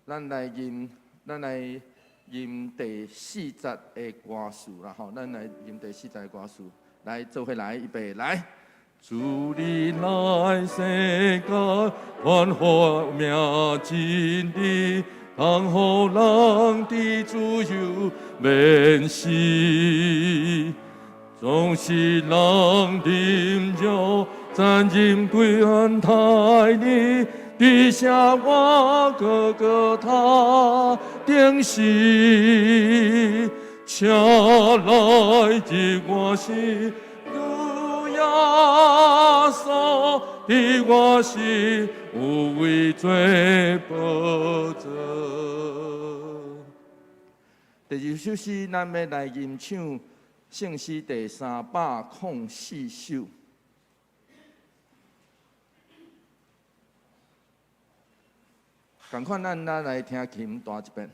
咱来吟第40个歌词啦吼，咱来吟第40个歌词，来做伙来，预备来。主你来世间，传福命真理，通互人的自由免死。总是人饮酒，暂饮归安太你。地下我个他定是，请来的我是主耶稣的我是有为罪报责。第二首诗，咱要来吟唱圣诗第304首。同款，咱来听琴弹一遍。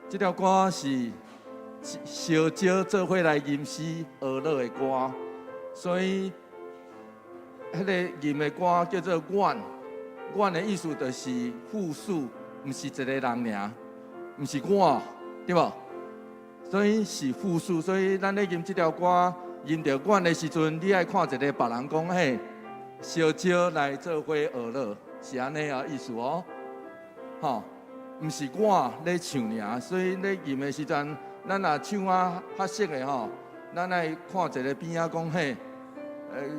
这条歌是烧酒做伙来吟诗学乐的歌，所以迄个吟的歌叫做阮。阮的意思就是复数，毋是一个人尔，毋是我，对无？所以是复数，所以咱咧吟这条歌，吟到阮的时阵，你爱看一个别人讲嘿，烧酒来做伙学乐，是安尼啊意思哦，吼，毋是我咧唱尔，所以咧吟的时阵，咱若唱啊较熟的吼，咱爱看一个边仔讲嘿，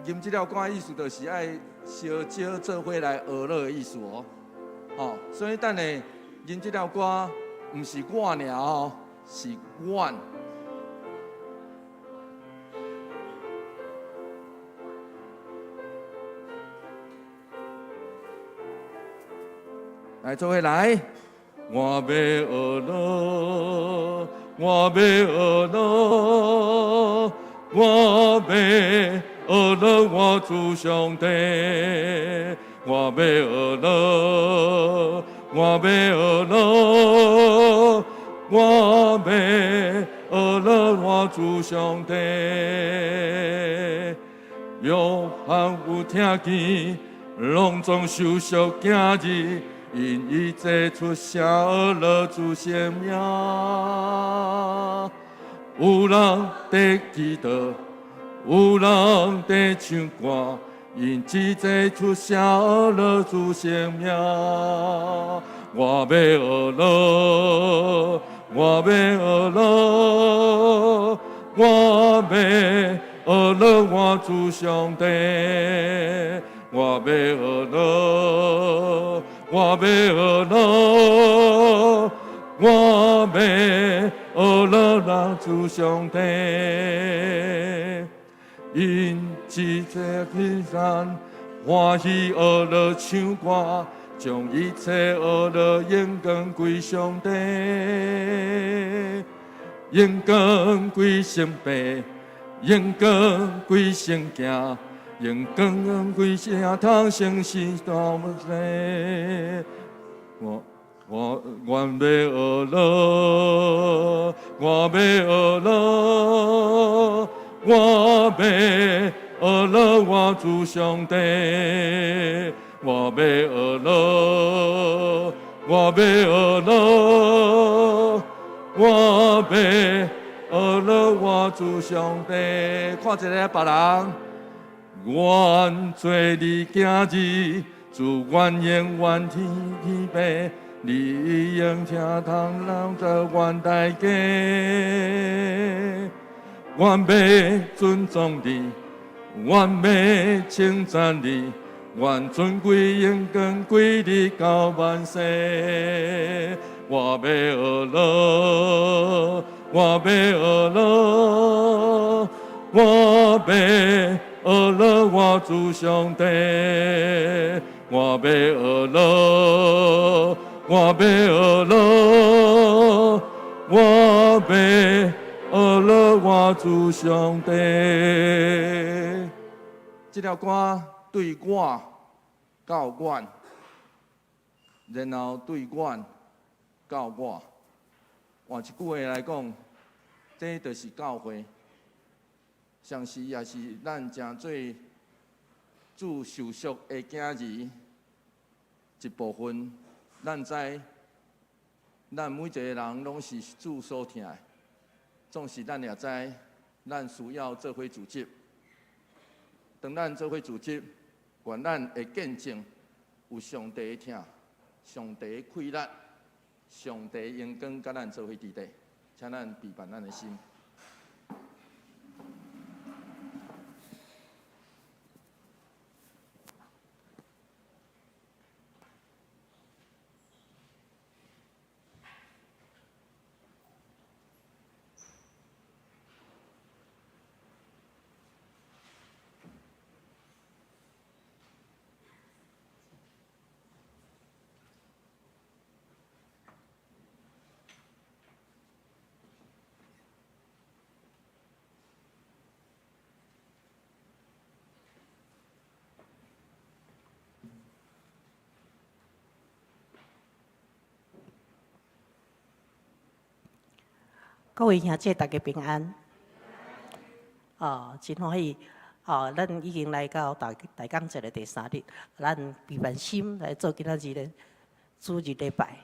吟这条歌意思就是爱烧酒做伙来学乐的意思哦，吼，所以等下吟这条歌，毋是我尔哦。是阮，来做伙来。我要学乐，我要学乐，我要学乐，我主上帝。我要学乐，我要学乐。我要学乐，我主上帝。约翰有听见，隆重受赎今日，因伊这出声学乐主生命。有人在祈祷，有人在唱歌，因伊这出声学乐主生命。我要学乐。我要学乐，我要学乐，我主上帝。我要学乐，我要学乐，我要学乐，我主上帝。因这天山欢喜学乐唱歌。将一切学乐荣光归上帝，荣光归圣父，荣光归圣子，荣光归圣堂圣神大牧师。我要学乐，我要学乐，我要学乐，我主上帝。我要学乐，我要学乐，我要学乐，我主上帝。看一个别人，愿做你今日，主愿言愿天父，你应听通人做愿大家，愿要尊重你，愿要称赞你。愿尊贵荣光归你到万世。我要学乐，我要学乐，我要学乐，我主上帝。我要学乐，我要学乐，我要学乐，我主上帝。这条歌。对我到阮，然后对阮到我。换一句话来讲，这就是教会。上时也是咱诚做主受赎的囝儿一部分。咱知，咱每一个人拢是主所疼的，总是咱也知，咱需要做伙自责。当咱做伙自责，愿咱会见证有上帝的疼，上帝的快乐，上帝的阳光，甲咱做伙伫地，请咱备办咱的心。各位兄姐，大家平安。真欢喜。咱已经来到大港节的第3日，咱备办心来做今仔日的主日礼拜。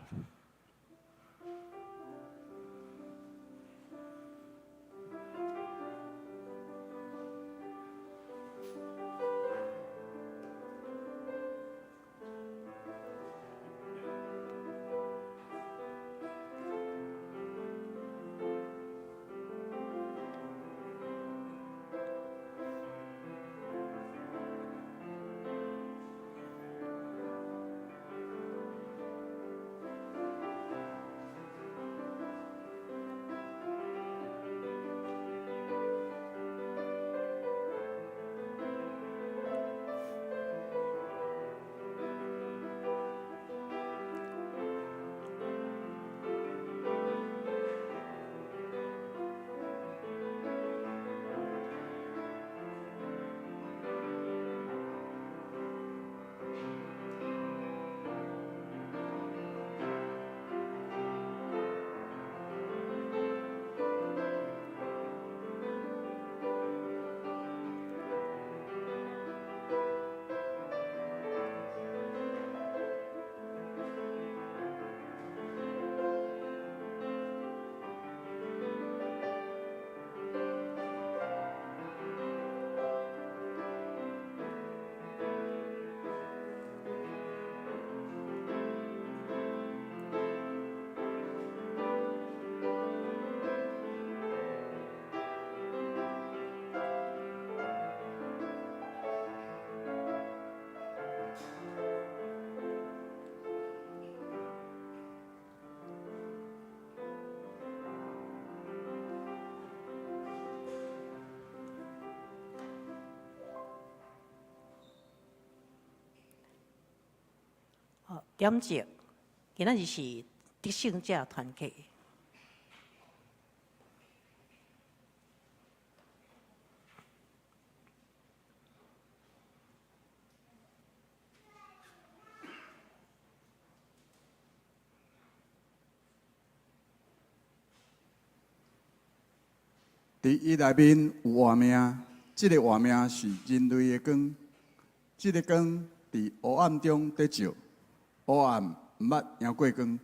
点节，今仔日是得胜者团契。伫伊内面有活命，即个活命是人类的光。即个光伫黑暗中得照，黑暗毋捌赢过光。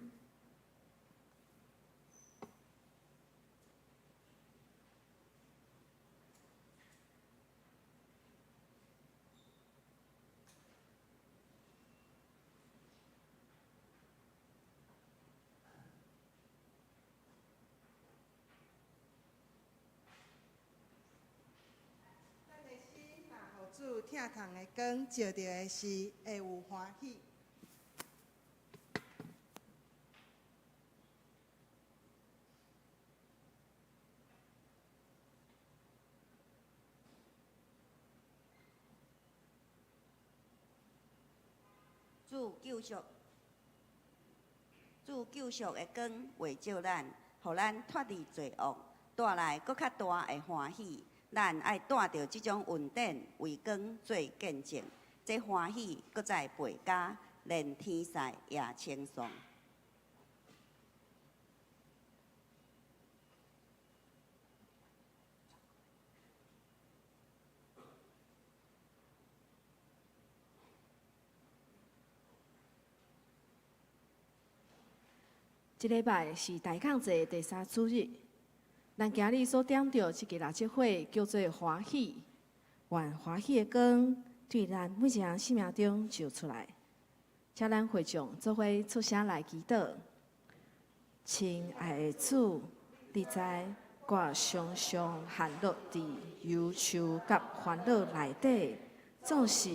主疼痛的光照到的时，会有欢喜。主救赎的光为照咱，互咱脱离罪恶，带来搁较大的欢喜。咱爱带着这种恩典为光做见证，这欢喜搁再倍加，连天使也称颂。这礼拜是大港节第3主日，咱今日所点着这个蜡烛火叫做欢喜，愿欢喜的光对咱每一个人生命中照出来。请咱会众做伙出声来祈祷。亲爱的主，你知我常常陷落伫忧愁甲烦恼内底，总是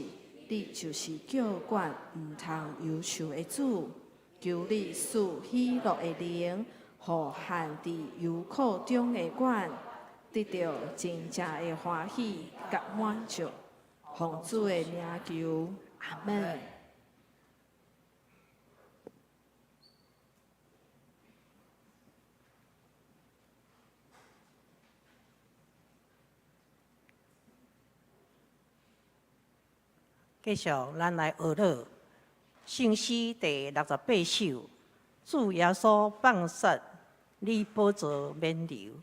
你就是叫我毋通忧愁的主。求你赐喜乐的灵，互陷伫忧苦中的我，得到真正的欢喜甲满足。奉主的名求，阿门。继续，咱来学了圣诗第68首，主耶稣放撒，你宝座免流。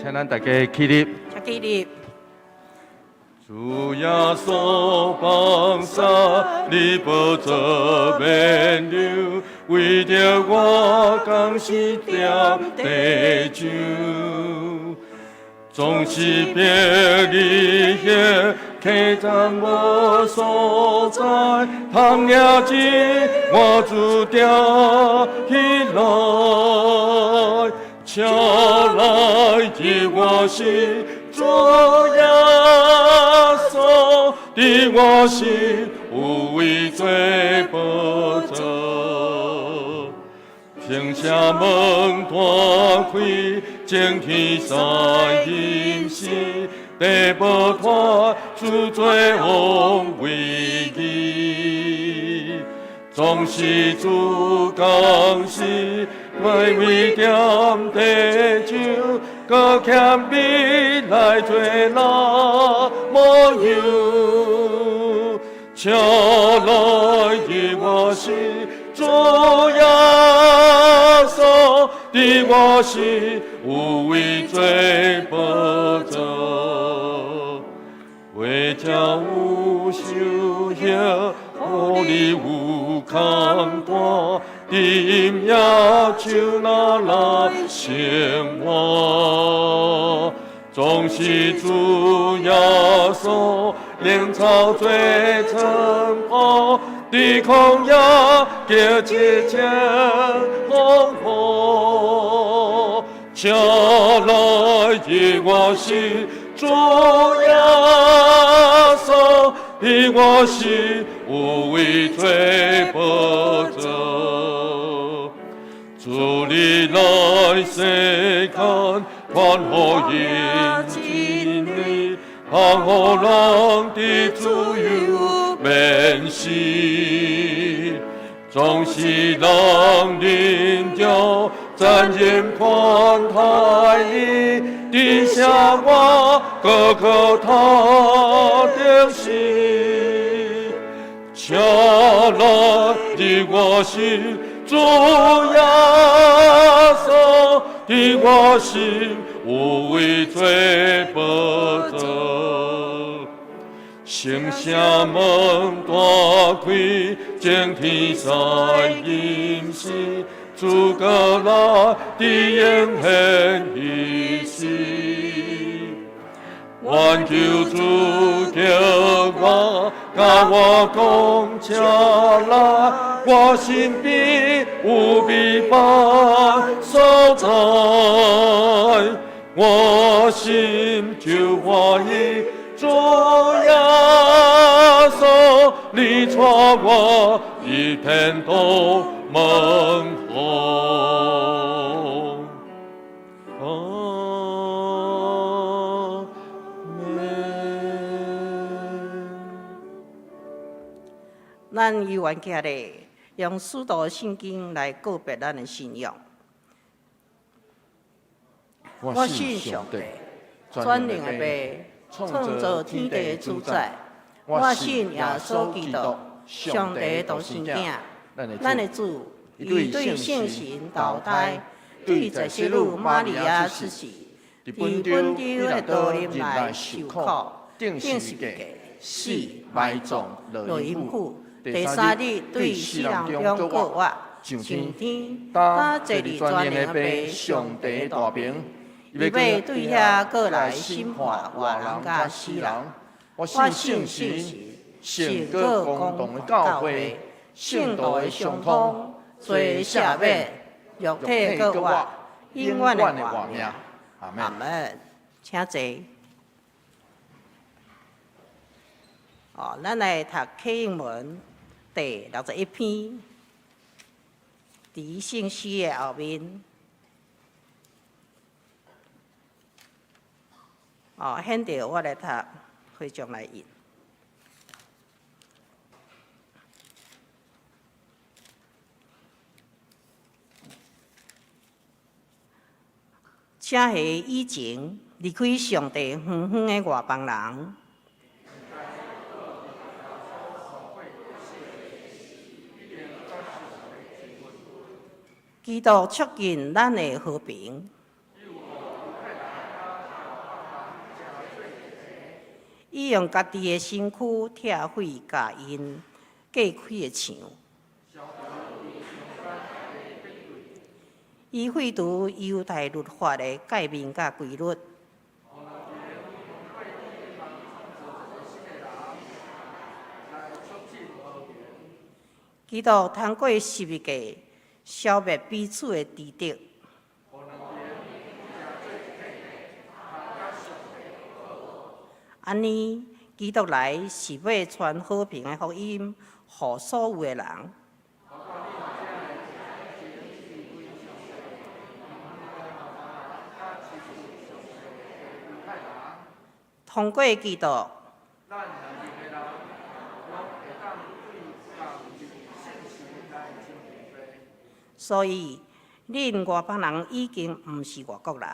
请咱大家起立。请起立。主耶稣放撒，你宝座免流，为着我甘心点地酒，总是别离血，客栈无所在，倘也知我注定起来。请来给我心，主耶稣的我心，有为罪报仇。凭啥门大开，正天三阴时，地无拖主罪恶为义，总是主降世。为为点地酒，搁欠米来做那模样，请来给我心，主耶稣的我心，有为罪报仇，为叫有受刑，互你有空担。饮也就拿来生活，总是主耶稣连草最尘破，地空也叫节节风波，请来给我心，主耶稣的我心，有为罪报仇。主你来世间，传福音真理，让我人的自由免死。总是让人叫赞言宽太你，地下我个个他的心，请来的我心。主耶稣的我心，有为罪报仇。圣城门大开，正天三阴时，主个来的应现一时。愿求主叫我，甲我讲车来。我心必有必般所在，我心就欢喜。主耶稣，你带我一片都门红。咱依原家咧，用许多圣经来告别咱的信仰。我信上帝，全能的爸，创造天地的主宰。我信耶稣基督，上帝独生囝，咱的主，伊对圣神投胎，对在世女玛利亚出世，伫本州在道林内受苦，定十架，死埋葬落阴府，第三日对死人中复活，上天，他坐伫全能的爸上帝大名，伊要对遐过来审判活人甲死人。我信圣神，圣过公道的教会，圣道的相通，罪赦免，肉体过活，永远的活命。阿门。请坐。咱来读启应文第61篇，伫圣诗的后面。显着我来读，会将来引。请系以前离开上帝远远的外邦人，基督促进咱的和平。伊用家己的身躯拆毁甲因隔开的墙，伊废除犹太律法的诫命甲规律，基督通过十字架消灭彼此的敌敌。安尼，基督来是要传和平的福音，予所有的人。通过基督，所以恁外邦人已经毋是外国人。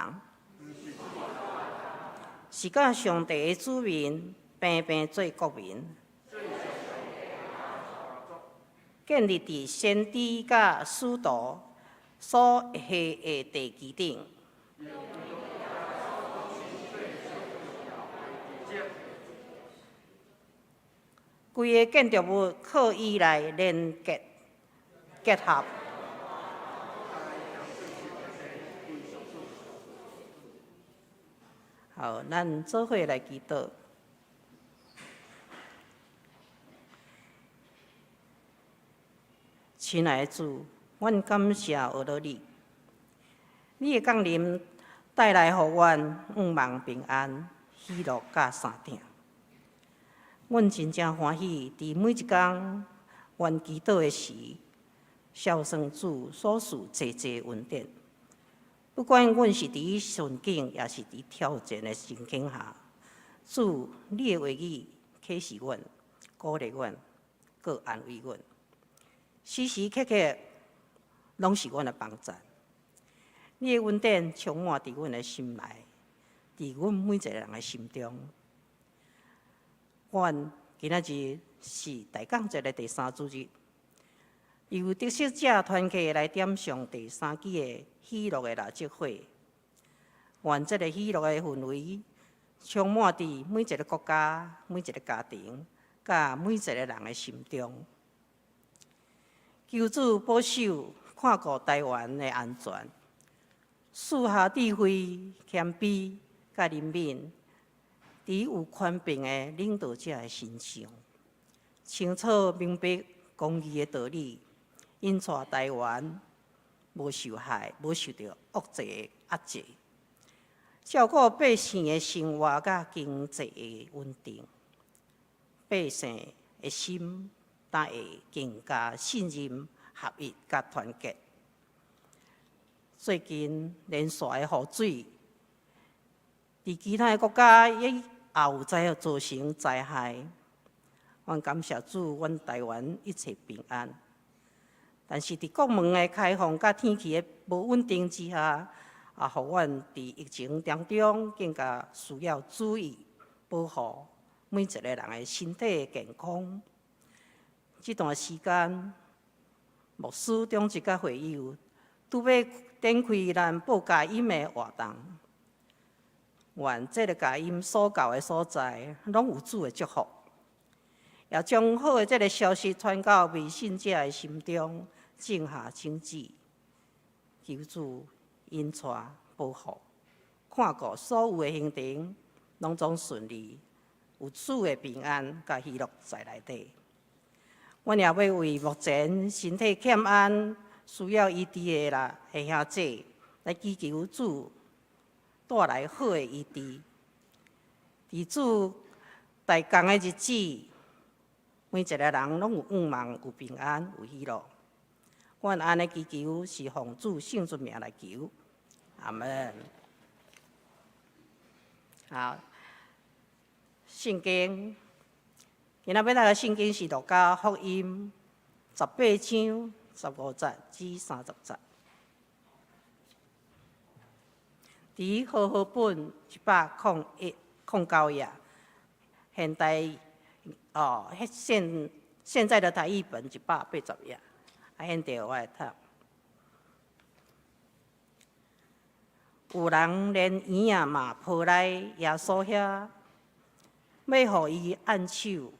是甲上帝的子民，平平做国民，建立伫先知甲使徒所下的地基顶。规个建筑物靠伊来连结合。好，咱做伙来祈祷。亲爱的主，阮感谢学到你，你的降临带来予阮愿望平安、喜乐甲山顶。阮真正欢喜，伫每一工阮祈祷的时，孝顺主所赐济济恩典。不管阮是伫顺境，也是伫挑战的情境下，主你的话语启示阮、鼓励阮、搁安慰阮，时时刻刻拢是阮的帮助。你的恩典充满伫阮的心内，伫阮每一个人的心中。阮今仔日是大港节的第3主日，由得胜者团契来点上第3期的喜乐的蜡烛火，愿这个喜乐的氛围充满伫每一个国家、每一个家庭、甲每一个人的心中。求主保守、看顾台湾的安全，赐下智慧、谦卑、甲怜悯，伫有权柄的领导者的身上，清楚明白公义的道理，引带台湾无受害、无受到恶济压制，照顾百姓的生活甲经济的稳定，百姓的心才会更加信任、合一甲团结。最近连续的雨水，伫其他的国家也有在造成灾害。阮感谢主，阮台湾一切平安。但是伫国门的开放甲天气的无稳定之下，互阮伫疫情当中更加需要注意保护每一个人的身体健康。这段时间，牧师中一甲会友拄要展开咱报佳音的活动，愿这个佳音所到的所在，拢有主的祝福，也将好的这个消息传到未信者的心中，种下种子，求主引带保护，看顾所有的行程拢总顺利，有主的平安甲喜乐在内底。阮也要为目前身体欠安、需要医治的兄姐来祈求主带来好的医治。伫主大工的日子，每一个人拢有愿望、有平安、有喜乐。阮安尼祈求是奉主圣尊名来求，阿门。好，圣经。今仔要读的圣经是《路加福音》18章15节至30节。伫和合本109页，现代现在的台语本180页，现着我来读。有人连圆仔嘛抱来耶稣遐，要互伊按手。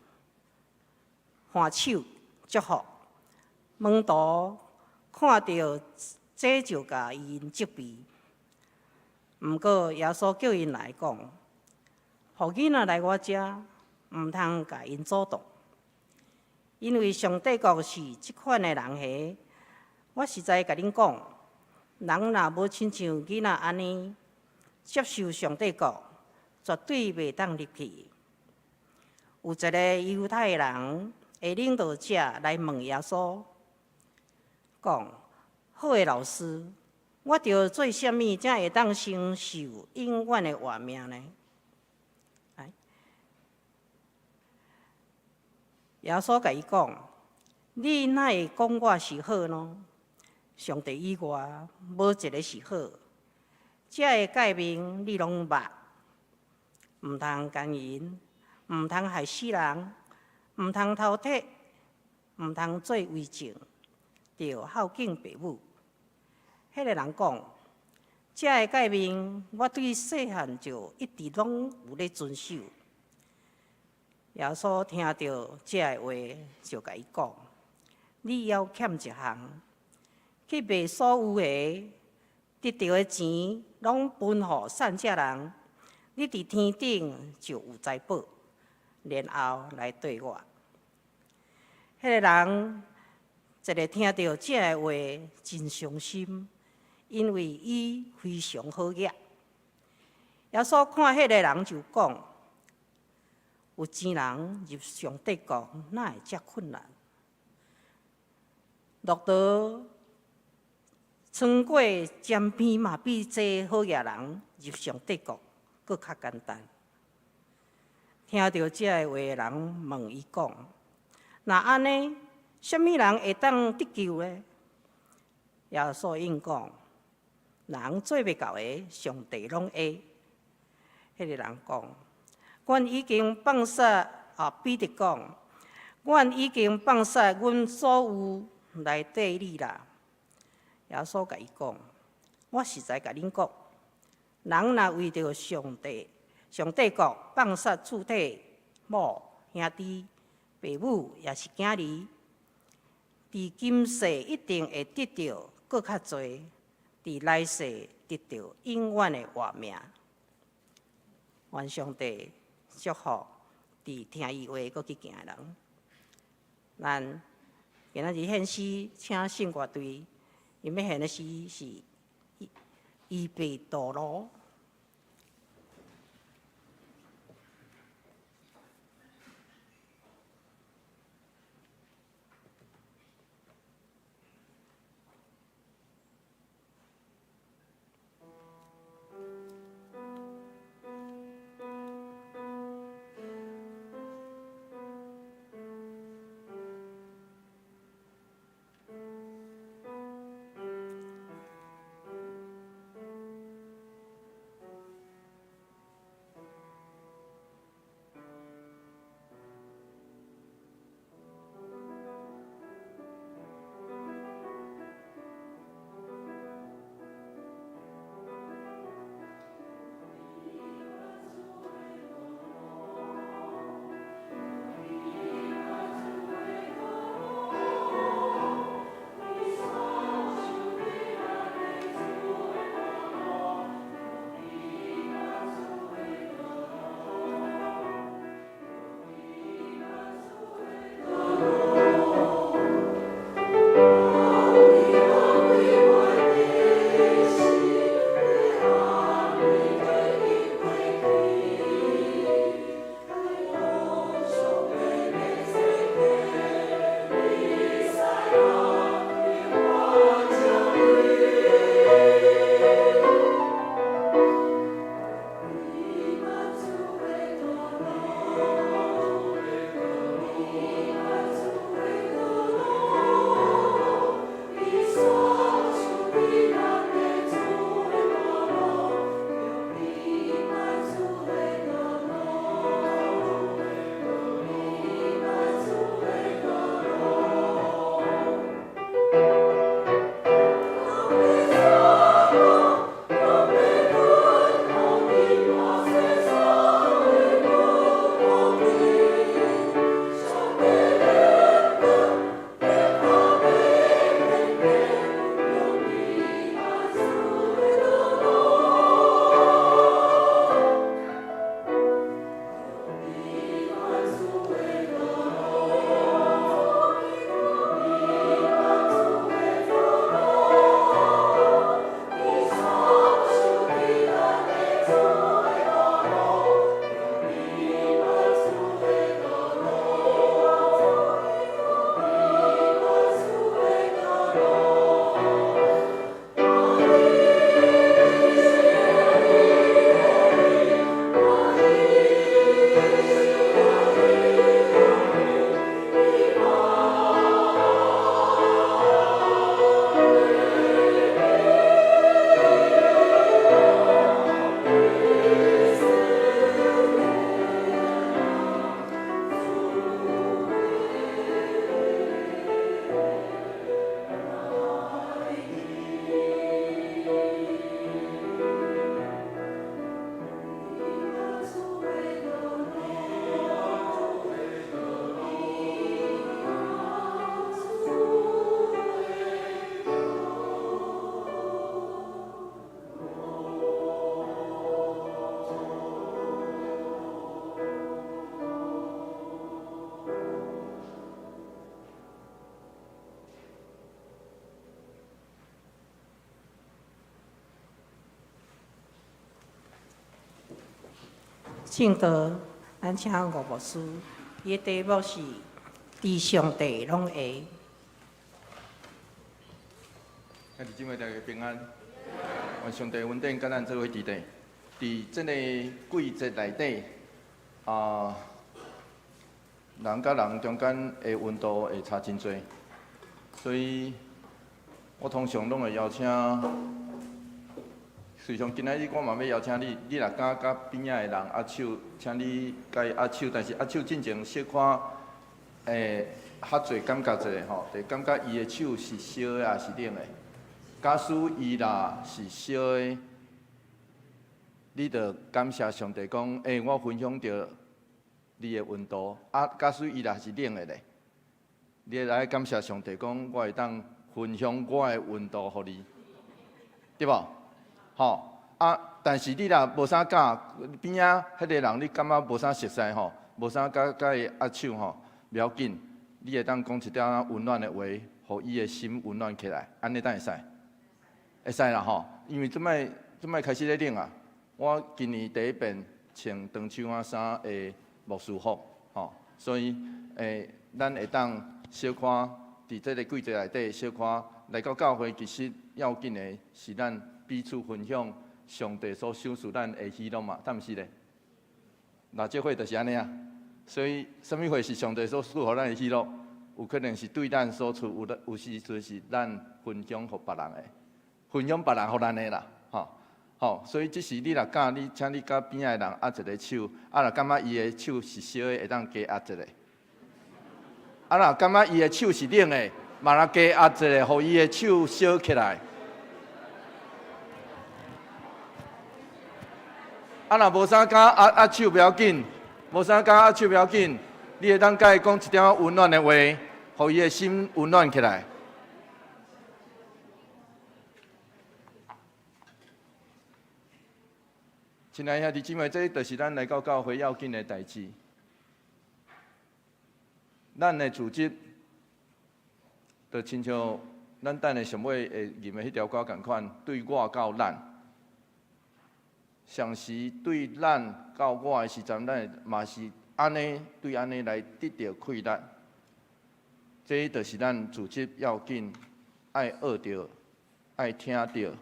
换手祝福，门徒看到这就甲因责备。毋过耶稣叫因来讲，互囡仔来我遮，毋通甲因阻挡，因为上帝国是即款的人下。我实在甲恁讲，人若无亲像囡仔安尼接受上帝国，绝对袂当入去。有一个犹太人。领导者来问耶稣，讲：好的老师，我着做啥物才会当承受永远的活命呢？耶稣甲伊讲：你哪会讲我是好呢？上帝以外，无一个是好。这个诫命你拢捌，毋通奸淫，毋通害死人。毋通偷窃，毋通做伪证，着孝敬父母。迄个人讲：这个诫命，我对细汉就一直拢有咧遵守。耶稣听到这个话，就甲伊讲：你还欠一项，去卖所有的，得到的钱，拢分予善者人，你伫天顶就有财宝。然后来对我，迄个人一个听到这个话，真伤心，因为伊非常好业。耶稣看迄个人就讲：有钱人入上帝国，哪会遮困难？路途穿过江边嘛，比这好业人入上帝国搁较简单。听到这个话的人问伊讲：那安尼，什么人会当得救呢？耶稣应讲：人做袂到的，上帝拢会。迄个人讲：阮已经放下。彼得讲：阮已经放下阮所有来缀你啦。耶稣甲伊讲：我实在甲恁讲，人若为着上帝国放下厝体、某、兄弟、父母，也是囝儿，伫今世一定会得到搁较侪，伫来世得到永远的活命。愿上帝祝福伫听伊话搁去行的人。咱今仔日献诗，请圣乐队，因要献的诗是预备道路。圣道，咱请吴牧师，伊的题目是“伫上帝拢会”。兄弟姊妹大家平安，愿上帝恩典甲咱做伙伫地。伫即个季节内底，人甲人中间的温度会差真多，所以我通常拢会邀请。随常今仔日我嘛要邀请你，你若敢甲边仔的人握手，请你甲伊握手，但是握手进前小看，较侪感觉者吼，就感觉伊的手是烧的还是冷的。假使伊若是烧的，你着感谢上帝讲，我分享着你的温度。假使伊若是冷的咧，你来感谢上帝讲，我会当分享我的温度互你，对无？但是你若无啥教，边仔迄个人你感觉无啥熟悉吼，无啥甲伊握手吼，袂要紧，你会当讲一点温暖的话，互伊的心温暖起来，安尼当会使？会使啦吼，因为即摆开始咧冷啊，我今年第一遍穿长袖仔衫的牧师服吼，所以咱会当小可伫这个季节内底小可来到教会，其实要紧的是咱。彼此分享上帝所赏赐咱的喜乐嘛，但毋是咧。那这会就是安尼啊。所以，什么会是上帝所赐予咱的喜乐？有可能是对咱所处，有时阵是咱分享互别人的，分享别人互咱的啦，吼。所以，即时你若敢，请你甲边仔的人握一个手，若感觉伊的手是烧的，会当加握一个。若感觉伊的手是冷的，嘛若加握一个，互伊的手烧起来。若无啥敢握手不要紧，无啥敢握手不要紧，你会当甲伊讲一点温暖的话，互伊的心温暖起来。亲爱兄弟姊妹，这就是咱来到教会要紧的代志。咱的组织，就亲像咱等下上尾会念的迄条歌共款，对我到咱。上时对咱到我的时阵，咱嘛是安尼对安尼来得到快乐。这就是咱组织要紧，爱学着，爱听着，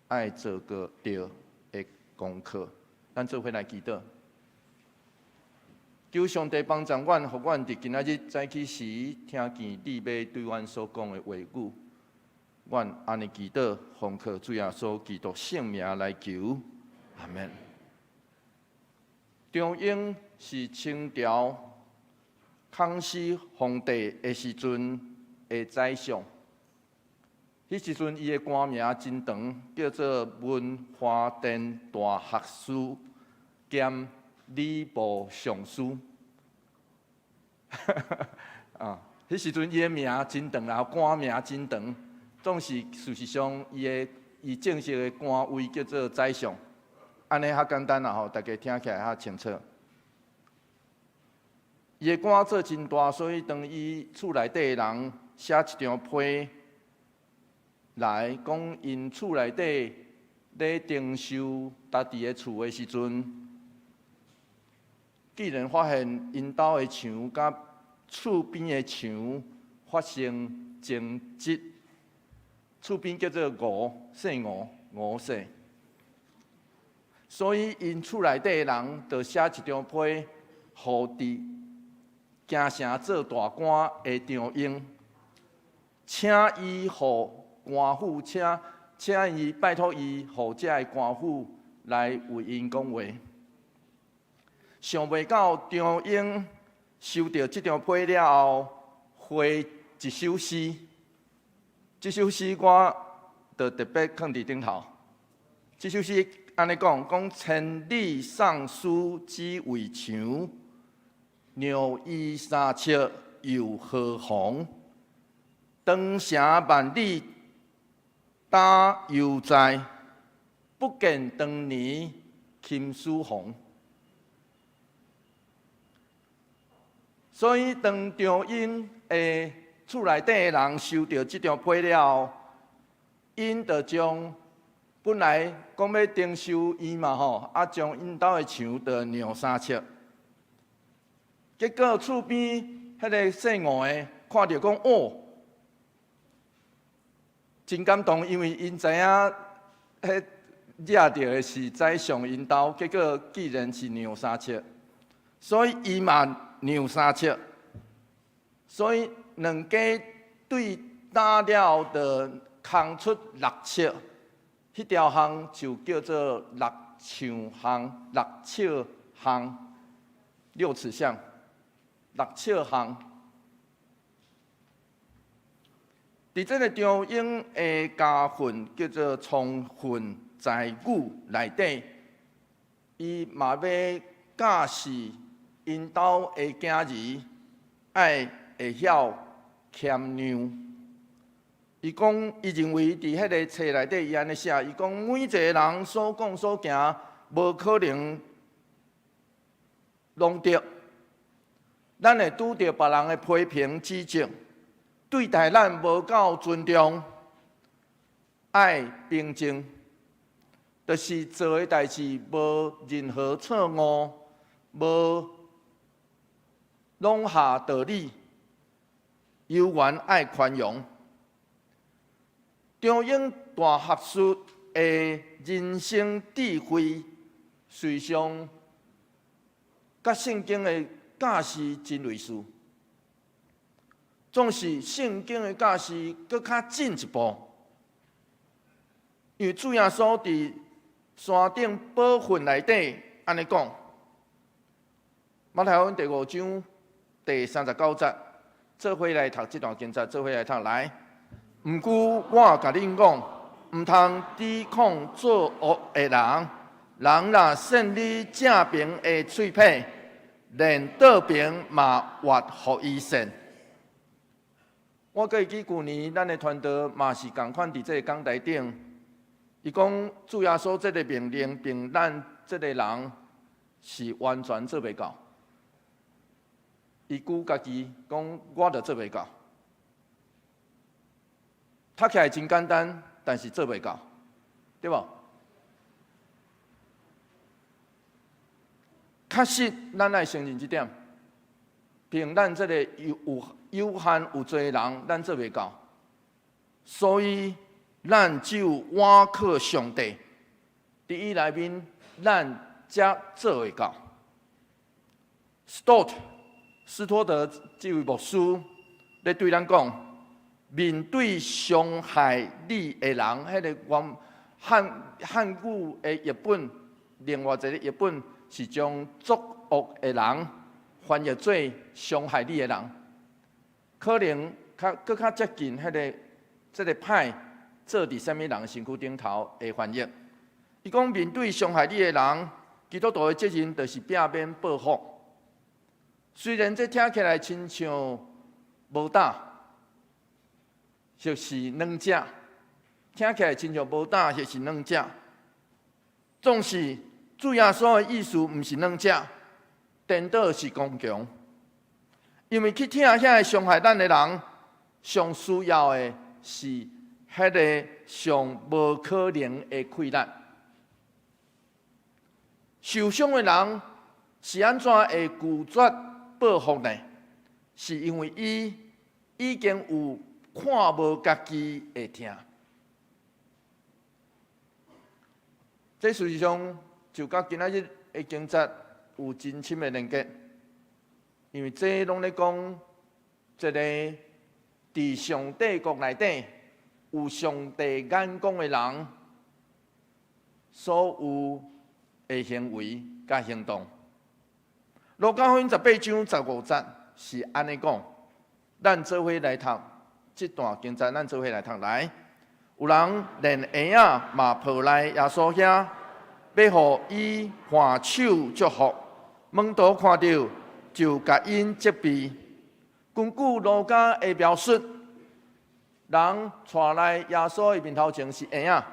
爱做个着的功课。咱做伙来祈祷，求上帝帮助阮，互阮伫今仔日早起时听见你要对阮所讲的话语。阮安尼祈祷，奉靠主耶稣基督圣名来求。阿免。中英是清朝康熙皇帝的时阵的宰相，迄时阵伊的官名真长，叫做文华殿大学士兼礼部尚书。迄时阵伊的名真长啦，官名真长，总是事实上伊正式的官位叫做宰相。安尼较简单啦吼，大家听起来较清楚。伊的官做真大，所以当伊厝内底的人写一张批来讲，因厝内底咧征收家己的厝的时阵，既然发现因兜的墙甲厝边的墙发生争执，厝边叫做姓吴姓。所以，因厝内底的人就写一张批，互伫京城做大官的张英，请伊互官府，请伊拜托伊，互遮的官府来为因讲话。想袂到张英收到这张批了后，回一首诗，这首诗我就特别放伫顶头。这首诗安尼讲千里送书只为墙，鸟衣衫赤又何妨？长城万里打犹在，不见当年秦始皇。所以，当张英的厝内底的人收到这张批了后，因就将本来讲要征收伊嘛吼，将因兜的墙着让3尺，结果厝边迄个姓吴的看到讲哦，真感动，因为因知影迄惹到的是宰相因兜，结果既然是让3尺，所以伊嘛让3尺，所以两家对打了的空出6尺，迄条巷就叫做6尺巷，6尺巷，6尺巷，6尺巷。伫这个中英的家训叫做充分在语内底，伊嘛要教示因兜的囝儿爱会晓谦让。伊讲，伊认为伫迄个册内底，伊安尼写，伊讲每一个人所讲所行，无可能拢对。咱会拄着别人的批评指正，对待咱无够尊重，爱平静，就是做的代志无任何错误，无拢下道理，有缘爱宽容。中英大学术的人生智慧，随上甲圣经的教示真类似，总是圣经的教示搁较进一步。因为主耶稣伫山顶宝训内底安尼讲，马太福音第5章第39节，做伙来读这段经节，做伙来读来。毋过我甲恁讲，毋通抵抗作恶的人。人若胜你正边的嘴皮，连倒边嘛越互伊胜。我记起旧年咱的团队嘛是共款伫这个讲台顶，伊讲主耶稣这个命令，并咱这个人是完全做袂到。伊估家己讲，我着做袂到。读起来真简单，但是做袂到，对无？确实，咱爱承认这点。凭咱这个有限有侪人，咱做袂到，所以咱只有倚靠上帝，伫伊内面，咱才做会到。斯托德这位牧师咧对咱讲。面对伤害你的人，迄个原汉语的译本，另外一个译本是将作恶的人翻译做伤害你的人，可能更较接近迄个这个歹做伫啥物人身躯顶头的翻译。伊讲面对伤害你的人，基督徒的责任就是摒免报复。虽然这听起来亲像无打。就是软只，听起来亲像无打，就是软只。总是主耶稣的意思，毋是软只，颠倒是刚强。因为去听遐个伤害咱的人，上需要的是迄个上无可能的溃烂。受伤的人是安怎会拒绝报复呢？是因为伊已经有。看无家己会听，这事实上就甲今仔日的经节有真深的连结，因为这拢咧讲一个伫上帝国内底有上帝眼光的人所有的行为甲行动。路加福音18章15节是安尼讲，咱做伙来读。这段经节，咱做伙来读来。有人连鞋仔嘛抱来耶稣遐，要互伊换手祝福。门徒看到，就甲因责备。根据路加的描述，人带来耶稣的面头前是鞋仔。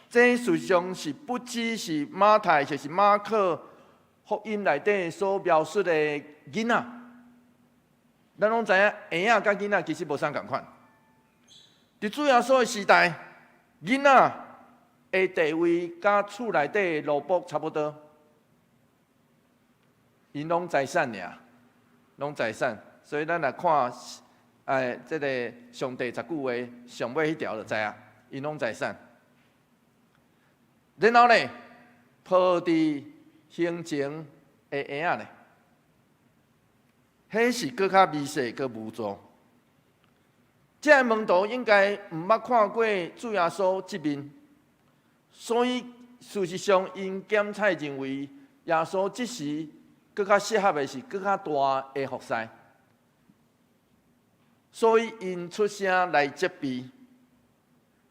这实际上是不只是马太，就是马可福音内底所描述的囡仔。咱拢知影，鞋仔甲囡仔其实无啥共款。伫主耶稣的时代，囡仔的地位甲厝内底的萝卜差不多，因拢财产尔，拢财产。所以咱来看，这个上帝十句话上尾迄条就知啊，因拢财产。然后呢，抱伫胸前的婴仔呢，迄是搁较微细、搁无助。这个门徒应该毋捌看过主耶稣这面，所以事实上因检采认为耶稣这时搁较适合的是搁较大的服侍，所以因出声来责备。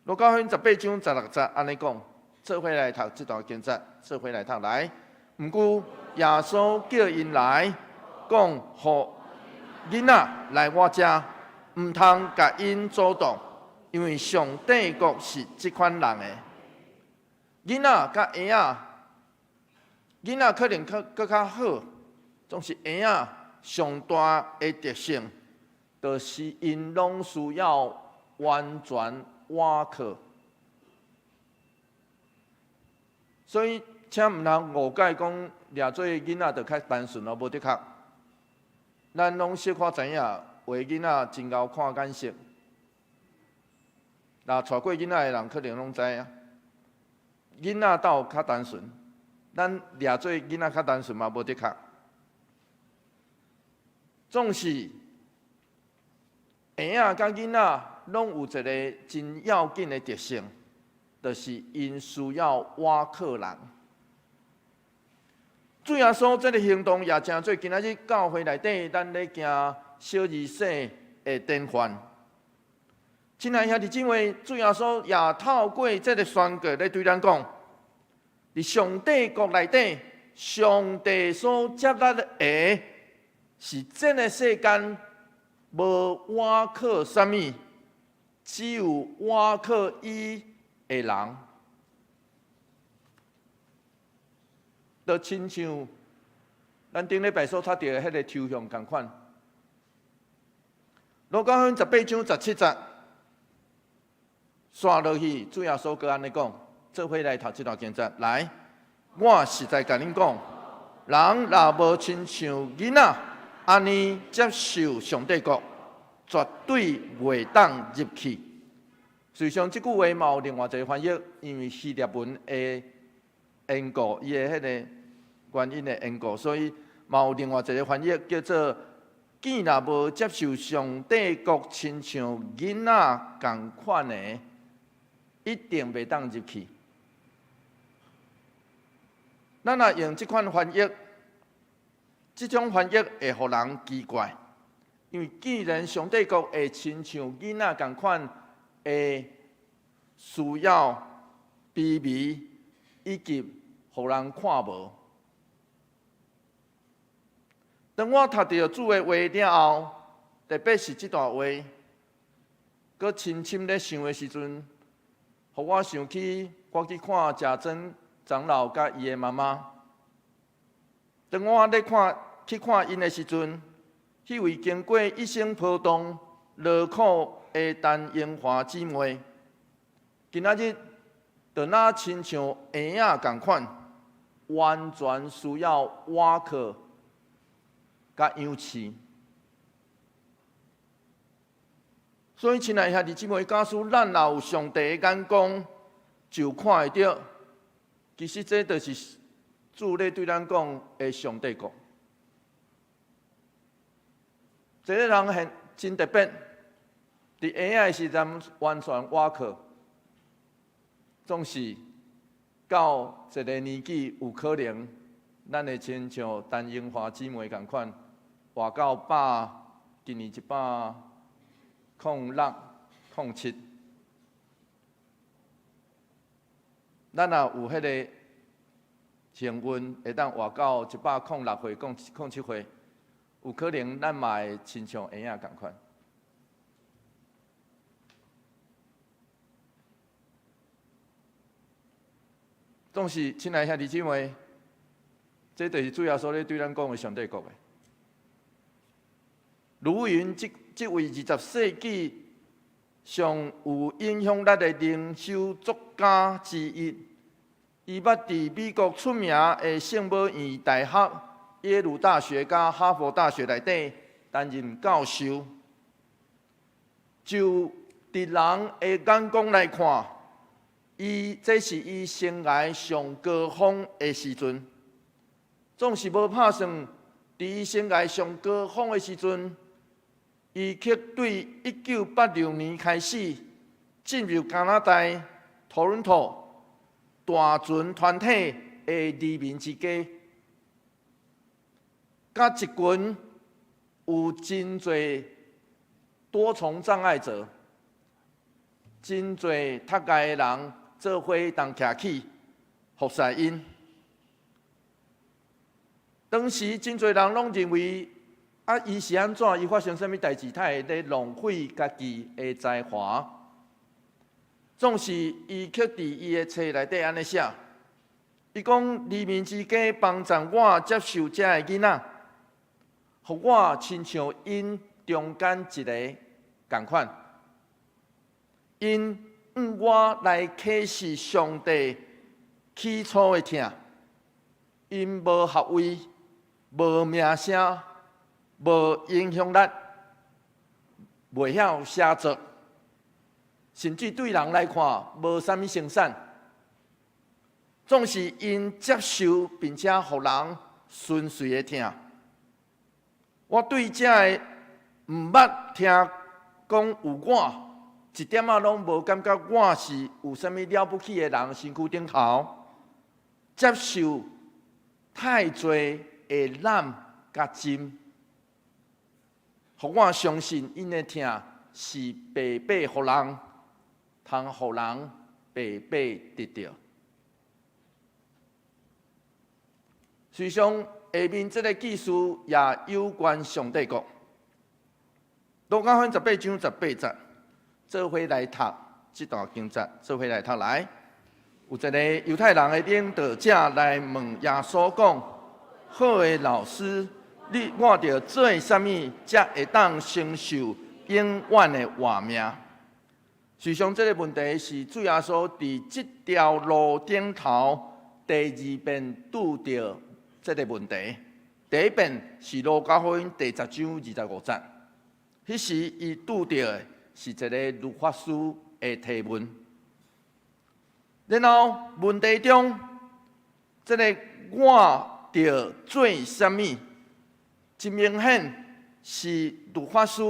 路加福音18章16节安尼讲，做伙来读这段经节，做伙来读来。毋过耶稣叫因来，讲互囡仔来我遮。毋通甲因阻挡，因为上帝国是即款人的。囡仔甲婴仔，囡仔可能搁较好，总是婴仔上大的特性，就是因拢需要完全倚靠。所以，请毋通误解讲，掠做囡仔就较单纯咯，无的确。咱拢小可知影。画囡仔真够看眼色，那带过囡仔的人可能拢知影。囡仔倒较单纯，咱掠做囡仔较单纯嘛，无的确。总是婴仔甲囡仔拢有一个真要紧的特性，就是因需要倚靠人。主耶稣这个行动也真做今仔日教会内底咱咧行。小儿世的典范，亲爱兄弟姊妹，主耶稣也透过这个宣告来对咱讲：，伫上帝国内底，上帝所接纳的是这个世间无倚靠什么，只有倚靠伊的人。就亲像咱顶礼拜所读到的迄个抽象同款。路加福音18章17节，刷落去，主耶稣搁安尼讲，做伙来读这段经节。来，我实在甲恁讲，人若无亲像囡仔安尼接受上帝国，绝对袂当入去。实际上，这句话嘛有另外一个翻译，因为希腊文的缘故，伊的迄个原因的缘故，所以嘛有另外一个翻译叫做。既若无接受上帝国亲像囡仔同款的，一定袂当入去。咱若用这款翻译，这种翻译会互人奇怪，因为既然上帝国会亲像囡仔同款的需要、卑微以及互人看无。当我读到主的话了后，特别是这段话，搁深深咧想的时阵，互我想起我去看贾珍长老甲伊的妈妈。当我咧去看因的时阵，迄位经过一生波动、劳苦的陈英华姊妹，今仔日就那亲像婴仔同款，完全需要倚靠。甲养饲，所以亲爱兄弟姊妹，假使咱若有上帝的眼光，就看会到，其实这就是主咧对咱讲的上帝国。这个人很真特别，伫婴仔时阵完全倚靠，总是到一个年纪有可能，咱会亲像陈英华姊妹同款。活到今年106、07，咱若有迄个幸运，会当活到106岁、07岁，有可能咱嘛会亲像婴仔同款。总是亲爱兄弟姊妹，这就是主要所咧对咱讲的上帝国的。如云这位20世纪上有影响力的灵修作家之一。伊捌伫美国出名的圣母院大学、耶鲁大学甲哈佛大学内底担任教授。就伫人的眼光来看，这是伊生涯上高峰的时阵。总是无拍算，伫伊生涯上高峰的时阵，伊却对1986年开始进入加拿大多伦多大船团体的移民之家，甲一群有真侪多重障碍者、真侪读界的人做伙同徛起服侍因。当时真侪人拢认为，伊是安怎？伊发生啥物代志？他会咧浪费家己的才华。总是伊却伫伊的册内底安尼写，伊讲移民之家帮助我接受遮个囡仔，互我亲像因中间一个共款。因我来启示上帝起初的疼，因无学位、无名声、无影响力、袂晓写作。甚至对人来看无啥物生产，总是因接受并且互人顺遂的听。我对这个毋捌听讲有我，一点仔拢无感觉我是有啥物了不起的人，身躯顶头接受太侪的染甲针，互我相信因的听是白白互人。通互人白白得到。实际上，下面这个记事也有关上帝国。路加福音18章18节，做伙来读这段经节，做伙来读来。有一个犹太人的领导者来问耶稣讲：“好的老师，我着做啥物才会当承受永远的活命？”实际上，这个问题是主耶稣伫这条路顶头第二遍拄到这个问题。第一遍是路加福音第10章25节，迄时伊拄到的是一个律法师的提问。然后问题中，这个我着做啥物？真明显是律法师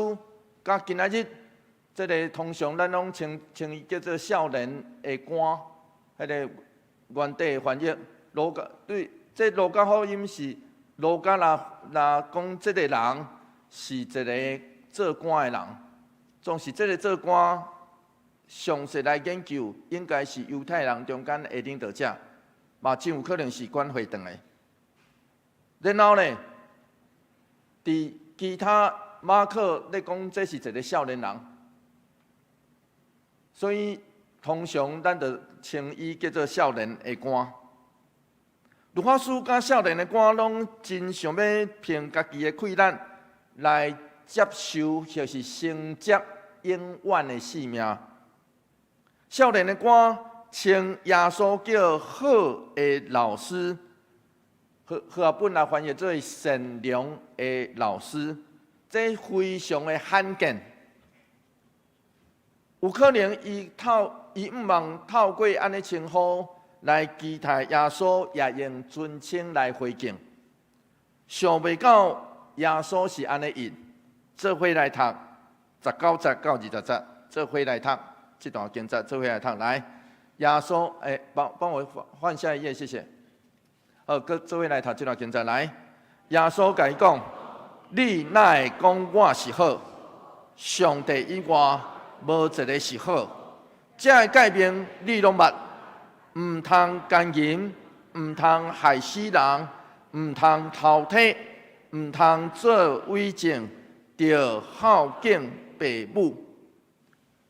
甲今仔日。这个通常咱拢称伊叫做少年的官，迄个原底的翻译。路加对，这路加福音是路加若讲这个人是一个做官的人，总是这个做官详细来研究，应该是犹太人中间的领导者，嘛真有可能是管会堂的。然后呢，伫其他马可咧讲这是一个少年人。所以，通常咱就称伊叫做少年的官。律法师甲少年的官拢真想要凭家己的困难来接受，就是承接永远的性命。少年的官称耶稣叫好的老师，和本来翻译做善良的老师，这非常的罕见。有可能伊毋望透过安尼称呼来期待耶稣也用尊称来回敬，想袂到耶稣是安尼应，做伙来读19节到20节，做伙来读这段经节，做伙来读来。耶稣，帮我换下一页，谢谢。搁做伙来读这段经节来。耶稣甲伊讲：“你哪会讲我是好？上帝以外。”无一个是好，这个改变你拢捌，毋通奸淫，毋通害死人，毋通偷窃，毋通做伪证，着孝敬父母。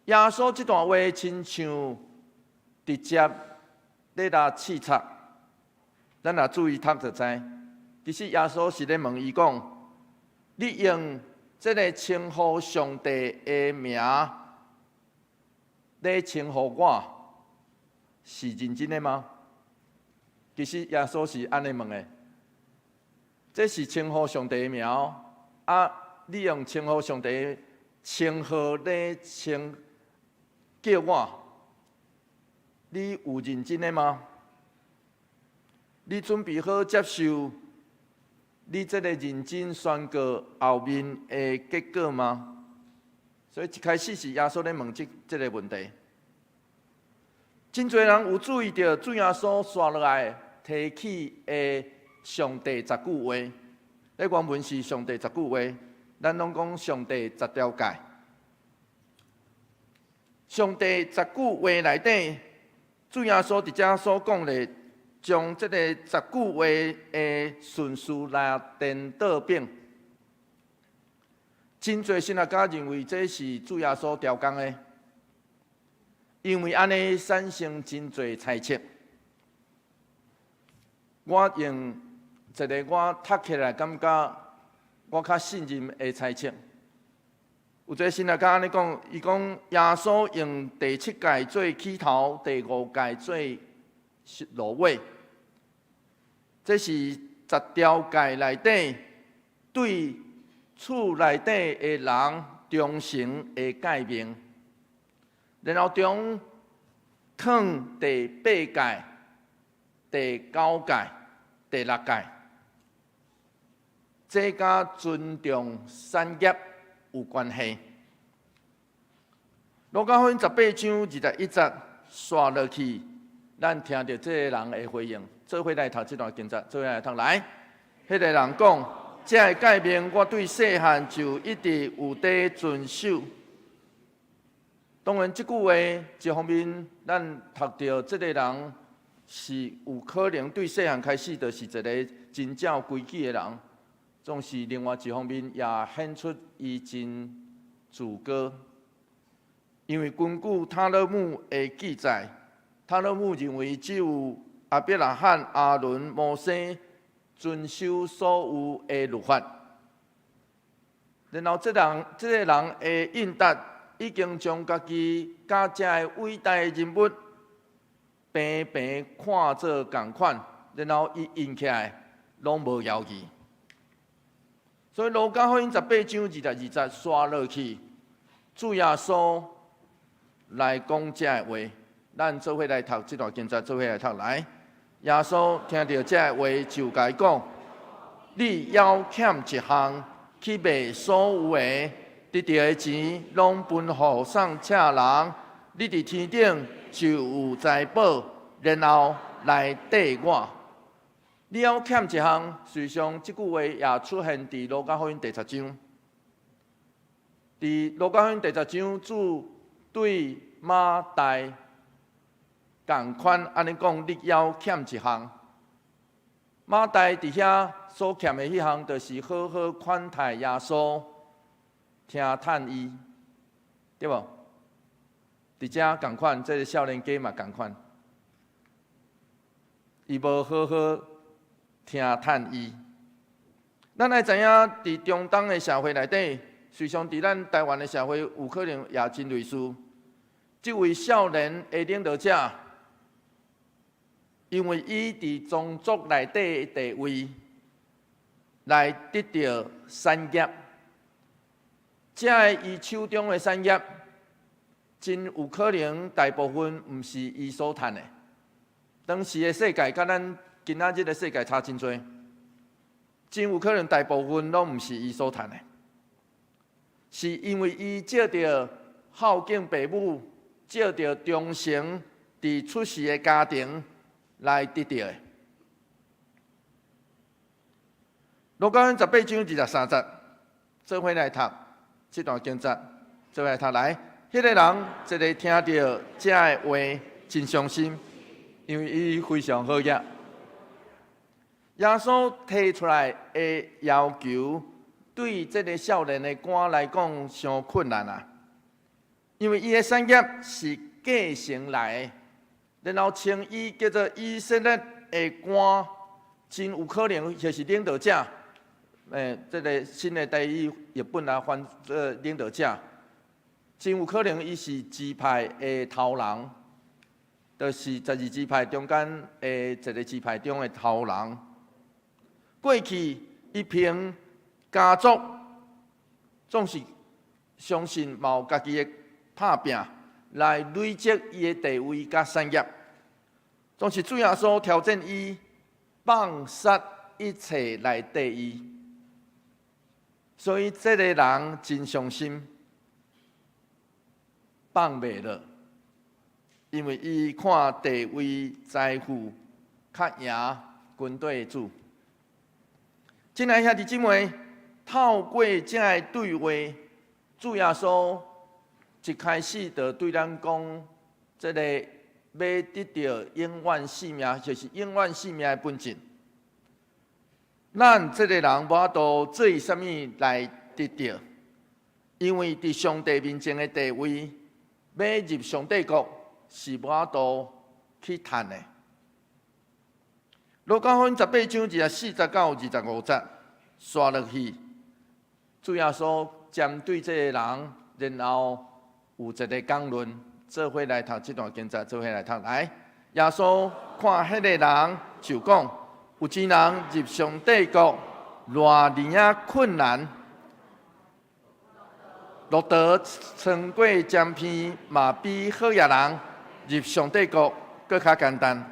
耶稣这段话亲像直接咧来刺插，咱若注意读就知。其实耶稣是咧问伊讲：你用这个称呼上帝的名。在称呼我，是认真的吗？其实耶稣是安尼问的，这是称呼上帝的名啊！你用称呼上帝的称号来叫我，你有认真的吗？你准备好接受你这个认真宣告后面的结果吗？所以一开始是耶稣咧问这个问题。真侪人有注意到主耶稣刷落来提起的上帝10句话，咧原文是上帝10句话，咱拢讲上帝10条诫。上帝10句话内底，主耶稣伫遮所讲的，将这个10句话的顺序来颠倒变。真侪神学家认为这是主耶稣调工的，因为安尼产生真侪猜测。我用一个我读起来感觉我较信任的猜测。有一个神学家安尼讲，伊讲耶稣用第7诫做起头，第5诫做落尾，这是10条诫内底对厝内底的人忠诚的诫命，然后中放第8诫、第9诫、第6诫，这甲尊重产业有关系。路加福音18章21节刷落去，咱听到这个人的回应，做伙来读这段经节，做伙来读来。迄个人讲。这个诫命，我对细汉就一直有在遵守。当然，这句话一方面，咱读到这个人是有可能对细汉开始就是一个真照规矩的人，总是另外一方面也显出伊真自高。因为根据塔勒姆的记载，塔勒姆认为只有亚伯拉罕、阿伦、摩西遵守所有的律法，然后这个人的应答已经将家己甲这个伟大的人物平平看做同款，然后伊应起来拢无犹豫。所以路加福音18章22节刷落去，主耶稣来讲这个话，咱做伙来读这段经节，做伙来读来。耶稣听到这话，就甲伊讲：“你要欠一项，去卖所有的，得到的钱，拢分互送请人。你伫天顶就有财宝，然后来缀我。”你要欠一项，实际上这句话也出现伫路加福音第10章。伫路加福音第10章，主对马大同款安尼讲，你要欠一项。马大伫遐所欠的迄项，就是好好款待耶稣，听叹伊，对无？伫遮同款，这个少年家嘛同款，伊无好好听叹伊。咱爱知影，伫中东的社会内底，实际上伫咱台湾的社会，有可能也真类似。这位少年的领导者，因为伊伫宗族内底的地位，来得到产业，这个伊手中的产业，真有可能大部分毋是伊所趁的。当时的世界，甲咱今仔日的世界差真多，真有可能大部分拢毋是伊所趁的，是因为伊借着孝敬父母，借着忠诚伫出世的家庭来得到的。路加福音18章23节，做伙来读这段经节，做伙来读来。迄个人一个听到这个话，真伤心，因为伊非常好业。耶稣提出来的要求，对这个少年的官来讲，伤困难啊！因为伊的产业是继承来的，然后称伊叫做以色列的官，真有可能就是领导者。这个新的台语译本来翻领导者，真有可能伊是支派的头人，就是12支派中间的一个支派中的头人。过去伊凭家族总是相信嘛有家己的打拼来累积伊的地位甲产业，总是主耶稣挑战伊放杀一切来对伊。所以这个人真伤心，放袂落，因为伊看地位、财富较赢军队的主。亲爱兄弟姊妹，透过这个对话，主耶稣一开始就对咱讲，这个要得到永远性命，就是永远性命的本质。咱这个人无法度做啥物来得到，因为伫上帝面前的地位，要入上帝国是无法度去赚的。路加福音18章24到25节，刷落去，主耶稣针对这个人，然后有一个讲论，做伙来读这段经节，做伙来读。来，耶稣看迄个人就讲。有钱人入上帝国，偌尼啊困难，路德穿过江边，嘛比好野人入上帝国更较简单。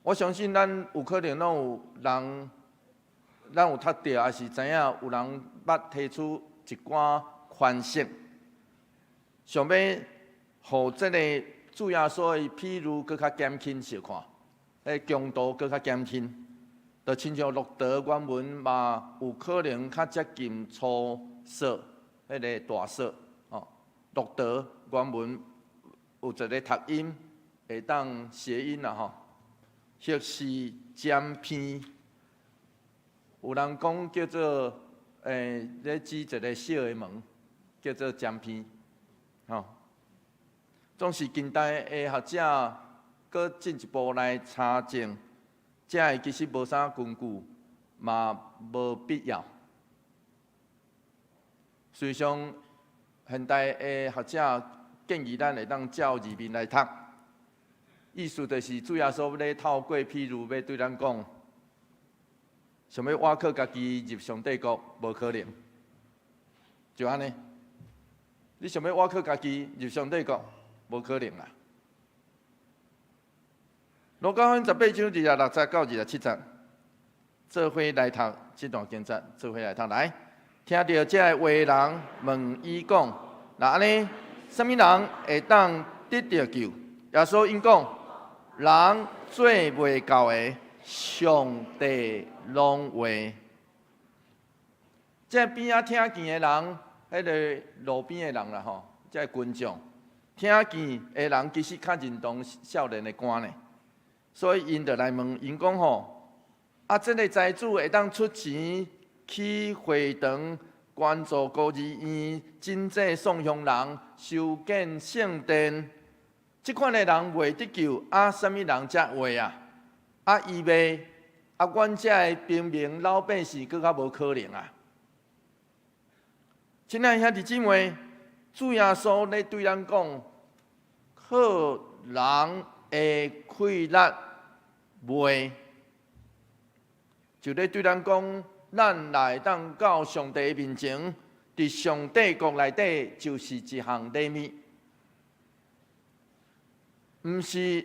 我相信咱有可能拢有人，咱有读到，还是知影有人捌提出一寡款式，想要互这个主耶稣的譬如更较减轻小看。强度更较减轻，就亲像路德原文嘛，有可能较接近粗涩，迄个大涩哦。路德原文有一个读音会当谐音啦吼，或是尖偏，有人讲叫做咧指一个小的门，叫做尖偏，吼。总是近代的学者。搁进一步来查证，这个其实无啥根据，嘛无必要。实际上，现代的学者建议咱会当照字面来读，意思就是主耶稣要透过譬如要对咱讲，想要挖靠家己入上帝国，无可能，就安尼。你想要挖靠家己入上帝国，无可能啦。路加福音18章26节到27节，做伙来读这段经节，做伙来读。来，听到这个话的人问伊讲：那安尼，什么人会当得到救？耶稣因讲：人做袂到的，上帝拢会。这边啊听见的人，迄个路边的人啦吼，这群众听见的人其实较认同少年的歌呢。所以因就来问，因讲吼，这个财主会当出钱去会堂捐助孤儿院、赈济送乡人、修建圣殿，即款的人袂得救，什么人才会啊？伊袂，阮遮的平民老百姓更较无可能啊！亲爱兄弟姊妹，主耶稣咧对咱讲，好人的快乐袂，就咧对咱讲，咱来当到上帝面前，伫上帝国内底就是一项礼物，毋是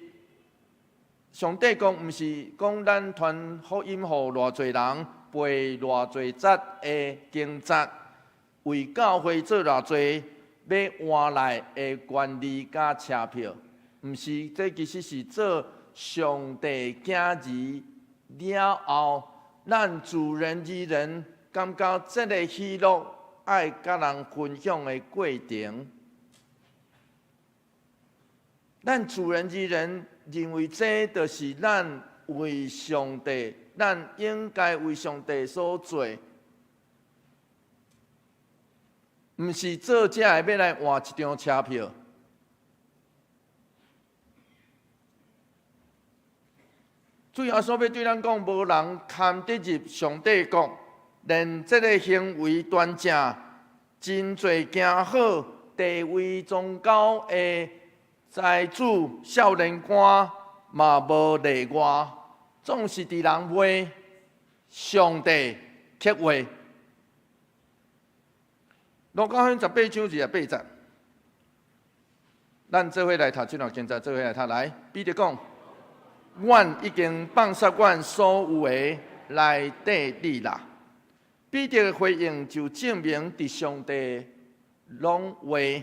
上帝国，毋是讲咱传福音互偌侪人，背偌侪节的经节，为教会做偌侪要换来的权利甲车票。毋是，这其实是做上帝囝儿了后，咱自然而然感觉这个喜乐爱甲人分享的过程。咱自然而然认为这就是咱为上帝，咱应该为上帝所做，毋是做这个要来换一张车票。主耶稣要对咱讲，无人堪得入上帝国，连这个行为端正，真侪行好、地位崇高的财主、少年官嘛无例外，总是伫人为上帝刻画。路加福音18章28节，咱做伙来读这段经节，做伙来读来。彼得讲：阮已经放下阮所有的来底你啦。彼得的回应就证明伫上帝拢为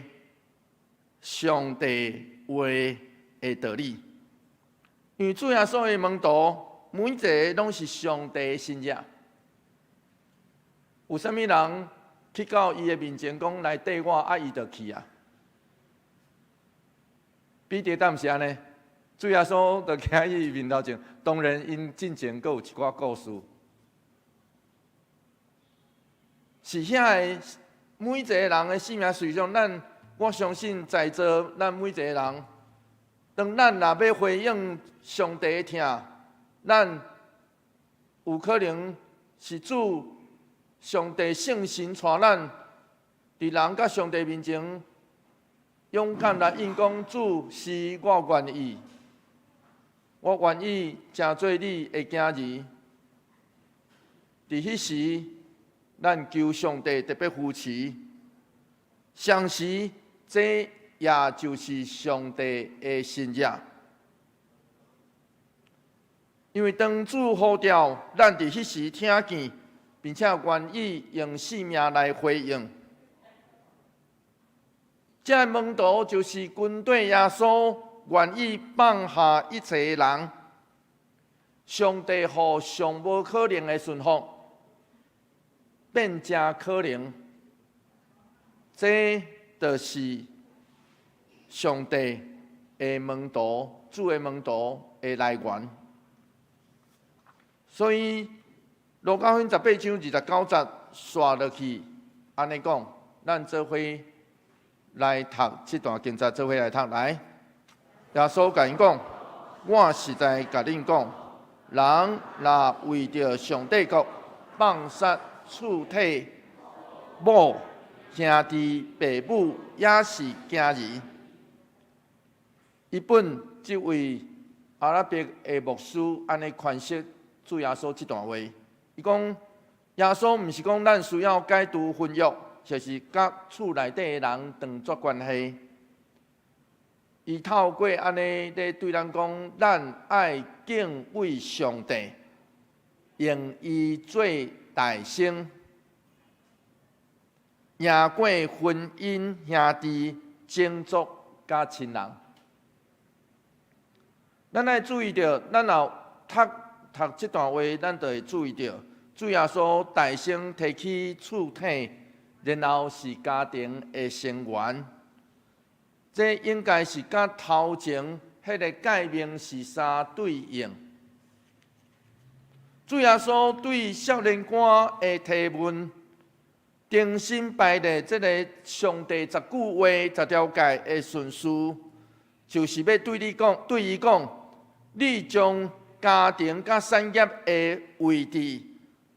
上帝话的道理。因为主耶稣的门徒每一个拢是上帝的信者。有啥物人去到伊的面前讲来缀我，伊就去啊？彼得当时安尼，主耶稣就徛喺伊面头前。当然，因进前阁有一寡故事。是遐个每一个人的性命随上，我相信在座咱每一个人，当咱若要回应上帝的听，咱有可能是主上帝圣神带咱，伫人甲上帝面前勇敢来应讲：主是我愿意，我愿意成做你的囝儿。伫迄时，咱求上帝特别扶持，相时这也就是上帝的信者。因为当主呼召，咱伫迄时听见，并且愿意用性命来回应。这门徒就是军队耶稣愿意放下一切人，上帝互上无可能的顺服。变真可能，这就是上帝的门徒、主的门徒的来源。所以，路加福音18章29节刷落去，安尼讲，咱做伙来读这段经节，做伙来读来。耶稣甲因讲：我实在甲恁讲，人若为着上帝国放杀厝体、某、兄弟、爸母，也是囝儿。伊本这位阿拉伯的牧师安尼诠释主耶稣这段话。伊讲，耶稣毋是讲咱需要解除婚约，就是甲厝内底的人断绝关系。伊透过安尼咧对咱讲，咱爱敬畏上帝，用伊做大先，赢过婚姻、兄弟、种族甲亲人。咱爱注意到，咱若读这段话，咱就会注意到，主耶稣大先提起厝体，然后是家庭的成员。这应该是甲头前迄个诫命是相对应。主耶稣对少年官的提问，精心排列这个上帝10句话、10条诫的顺序，就是要对伊讲，你将家庭甲产业的位置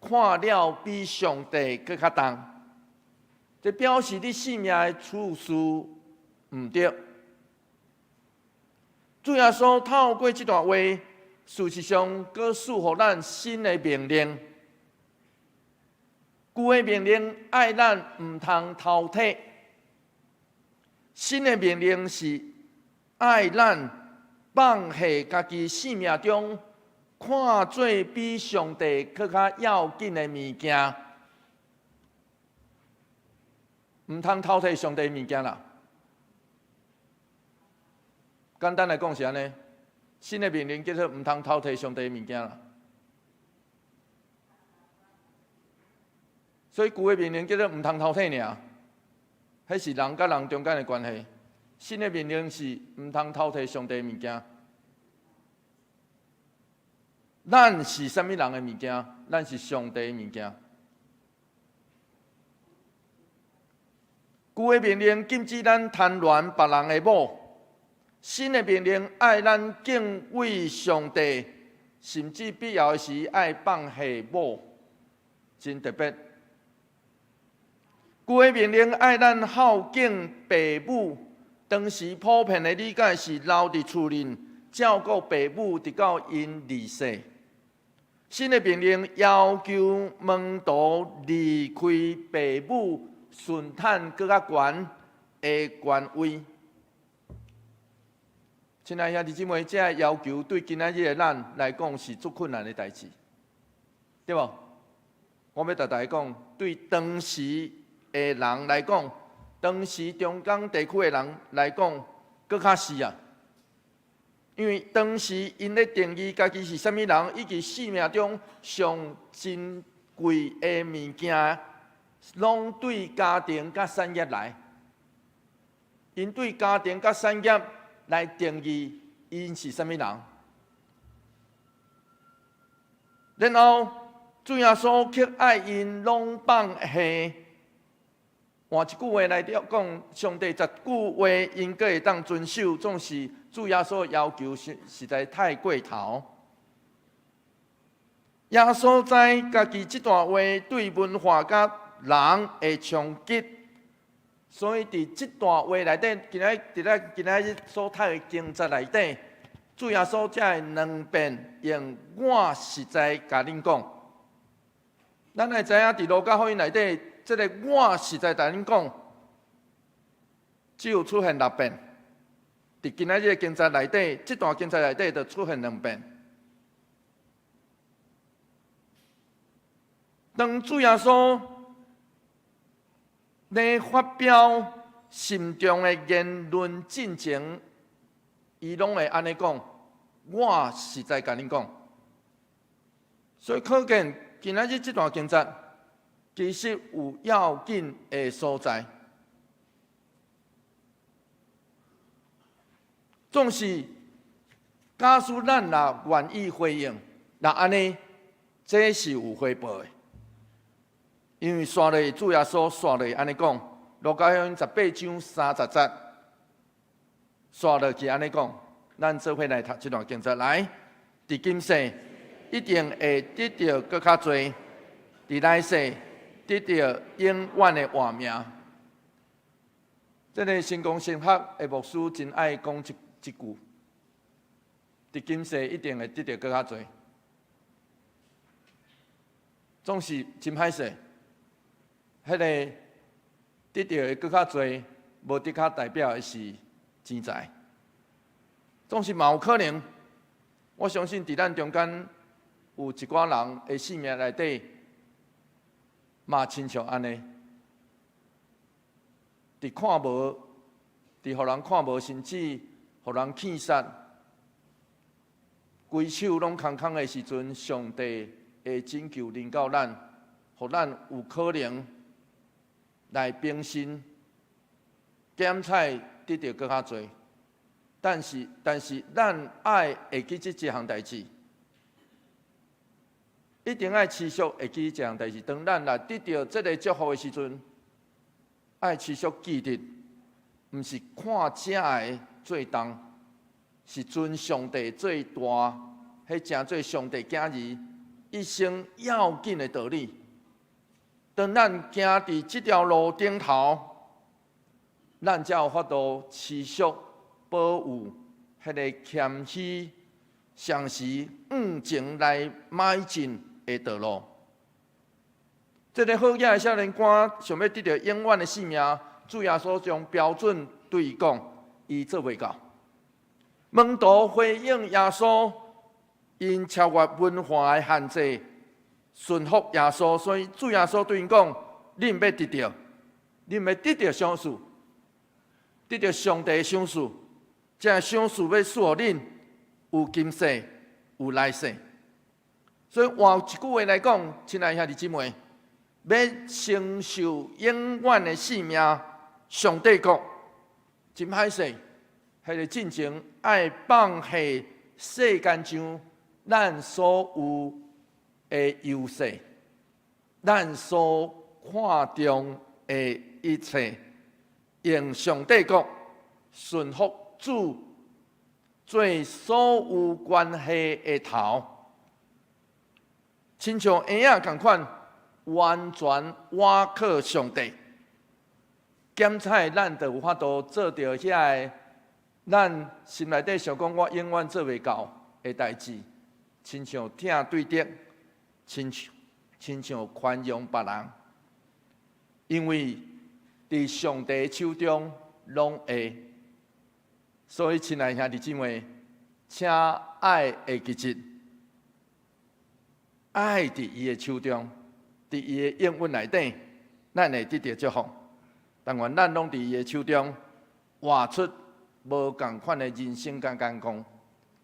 看了比上帝更较重，这表示你性命的处事毋对。主耶稣透过这段话，事实上，佫赐予咱新的命令。旧的命令爱咱毋通偷摕，新的命令是爱咱放下家己生命中看做比上帝更较要紧的物件，毋通偷摕上帝的物件啦。简单来讲是安尼。新的命令叫做毋通偷摕上帝的物件啦，所以旧的命令叫做毋通偷摕尔，迄是人甲人中间的关系。新的命令是毋通偷摕上帝的物件。咱是啥物人的物件？咱是上帝的物件。旧的命令禁止咱贪恋别人的某。新的命令爱咱敬畏上帝，甚至必要时爱放下某，真特别。旧的命令爱咱孝敬父母，当时普遍的理解是留伫厝内照顾父母，直到因离世。新的命令要求门徒离开父母，顺探更较悬的权威。亲爱兄弟姊妹，这个要求对今仔日的咱来讲是足困难的代志，对无？我要逐大家讲，对当时的人来讲，当时中港地区的人来讲，更较是啊。因为当时因咧定义家己是啥物人，以及生命中上珍贵的物件，拢对家庭甲产业来。因对家庭甲产业来定义因是啥物人。然后主耶稣却爱因拢放下。换一句话来讲，上帝十句话因个会当遵守，总是主耶稣要求实在太过头。耶稣知家己这段话对文化甲人会冲击，所以伫这段话内底，今仔日所读的经节内底，主耶稣才会两遍用我实在甲恁讲。咱会知影伫路加福音内底。这个我实在甲恁讲，只有出现6遍。伫今仔日的经节内底，这段经节内底就出现2遍。当主耶稣咧发表心中的言论进前，伊拢会安尼讲：我实在甲恁讲。所以可见今仔日这段经节。其实有要紧的所在，总是假使咱若愿意回应，那安尼这是有回报的。因为刷落主耶稣刷落安尼讲，路加福音18章30节，刷落去安尼讲，咱做伙来读这段经节来。伫今世一定会得到更较多，伫来世。得到永远的活命。这个神功神学的牧师真爱讲一句：伫今世一定会得到更较多。总是真歹势，迄个得到的更较多，无的确代表的是钱财。总是嘛有可能，我相信伫咱中间有一寡人的生命内底。嘛，亲像安尼，伫看无，伫互人看无，甚至互人气杀，规手拢空空的时阵，上帝会拯救临到咱，互咱有可能来平身，减菜得到更较多。但是，咱爱会记这一项代志。一定爱持续会记这项代志。当咱来得到这个祝福的时阵，爱持续记得，毋是看这个做重，是尊上帝最大，迄正做上帝囝儿一生要紧的道理。当咱行伫这条路顶头，咱才有法度持续保有迄个谦虚、常时向前来迈进的道路。这个好野的少年官想要得到永远的性命，主耶稣将标准对伊讲，伊做袂到。门徒回应耶稣，因超越文化的限制，顺服耶稣，所以主耶稣对因讲：恁要得到，恁要得到赏赐，得到上帝的赏赐，这赏赐要赐予恁有今世，有来世。所以换一句话来讲，亲爱兄弟姊妹，要承受永远的性命，上帝国真歹势，迄个进前爱放下世间上咱所有的优势，咱所看重的一切，用上帝国顺服主做所有关系的头。亲像婴仔同款，完全倚靠上帝，检采咱就有法度做到遐个，咱心内底想讲我永远做袂到的代志，亲像疼对得，亲像宽容别人，因为伫上帝的手中拢会。所以，亲爱兄弟姊妹，请爱会记住，爱伫伊的手中，伫伊的应允内底，咱会得到祝福。但愿咱拢伫伊的手中，活出无共款的人生甲眼光，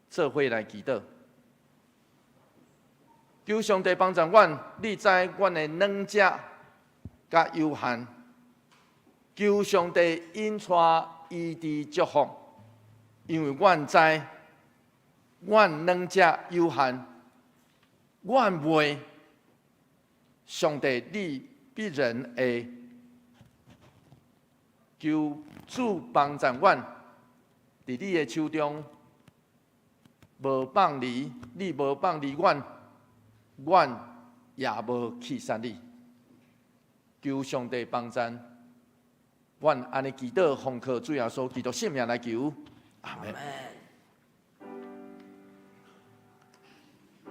做伙来祈祷。求上帝帮助阮，你知阮的软弱甲有限，求上帝引带医治祝福。因为阮知，阮软弱有限，阮袂上帝你必然会求主帮助阮，伫你的手中无放离，你无放离阮，阮也无弃杀你。求上帝帮助，阮安尼祈祷，奉靠主耶稣基督圣名来求。阿门。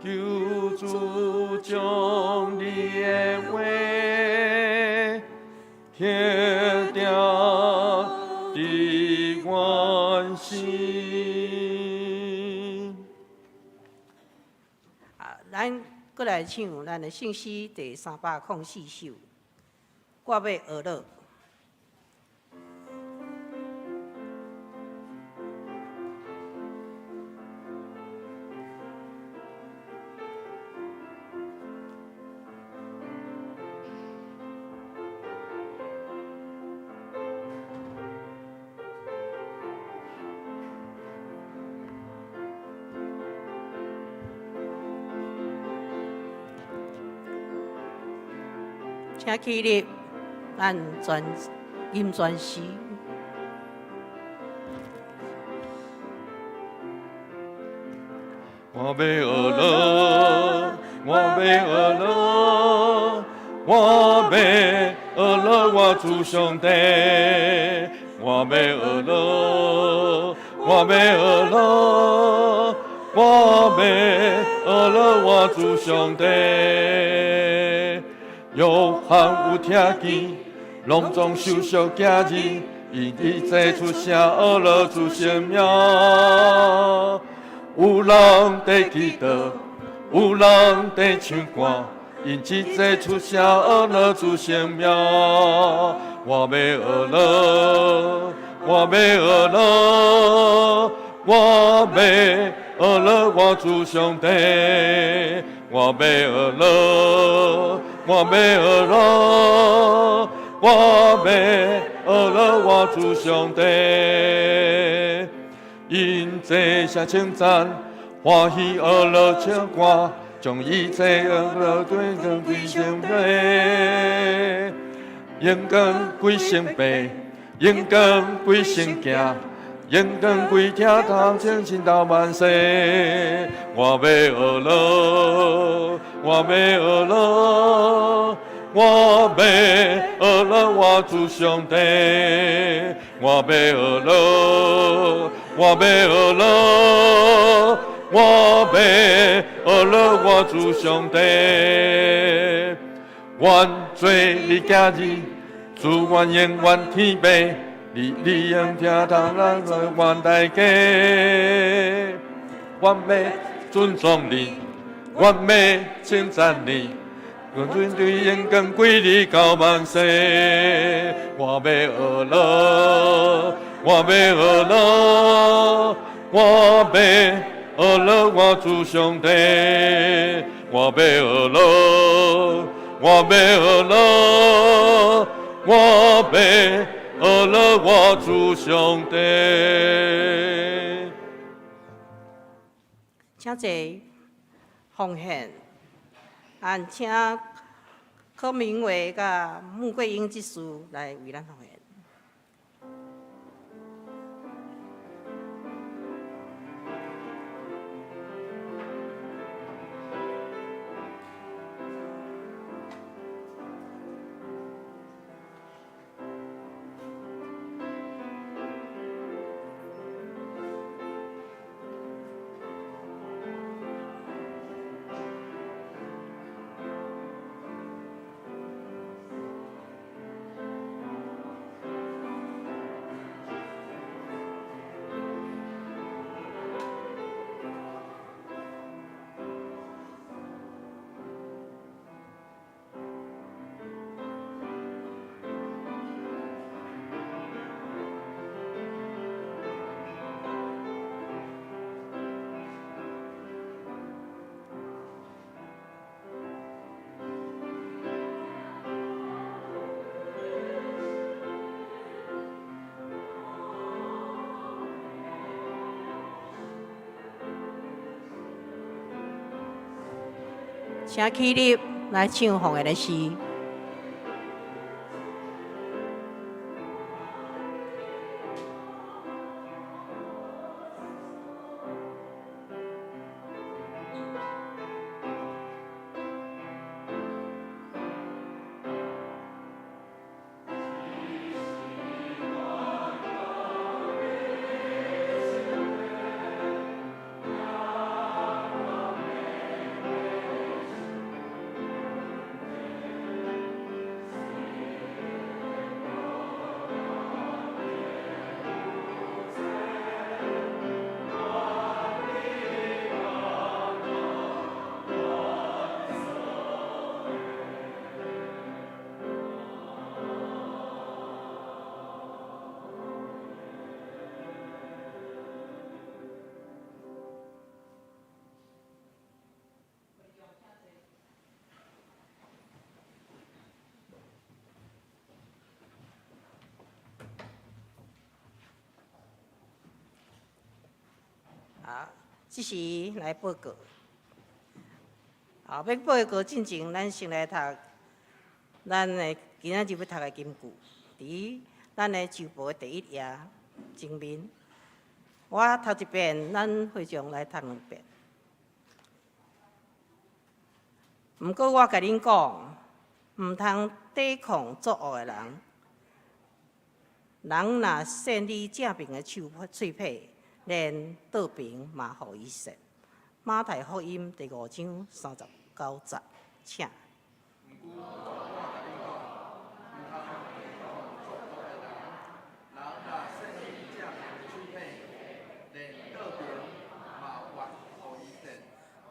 求主将你的话贴掉伫阮心。咱过来唱咱的信息第304首，我要学乐。请起立，咱吟全诗。我要学乐，我要学乐，我要学乐，我主上帝。我要学乐，我要学乐，我要学乐，我主上帝。约翰有听见，隆重受受假日，因伊这出声学乐主生命。有人在祈祷，有人在唱歌，因这出声学乐主生命。我要学乐，我要学乐，我要学乐，我主上帝。我要学乐，我要学乐，我要学乐，我主上帝。因这声称赞，欢喜学乐唱歌，将一切学乐归根归上帝。应光归圣父，应光归圣子，应光归听堂前亲到万世。我要学乐，我要学乐，我要学乐，我主上帝。我要学乐，我要学乐，我要学乐，我主上帝。愿做你家己，主愿永远天父，你应听堂咱愿大家。我要尊重你，我要称赞你，我对对应光归你到万世。我要学乐，我要学乐，我要学乐，我主上帝。我要学乐，我要学乐，我要学乐，我主上帝。请坐，奉献，请柯明伟甲穆桂英执事来为咱奉献。请起立来唱奉献的诗。即时来报告。要报告进前，咱先来读咱的今仔日要读的金句，伫咱的旧报的第1页前面。我读一遍，咱会众来读2遍。毋过我甲恁讲，毋通抵抗作恶的人。人若善你正面的喙皮，连倒边嘛互伊说。马太福音第5章39节，请。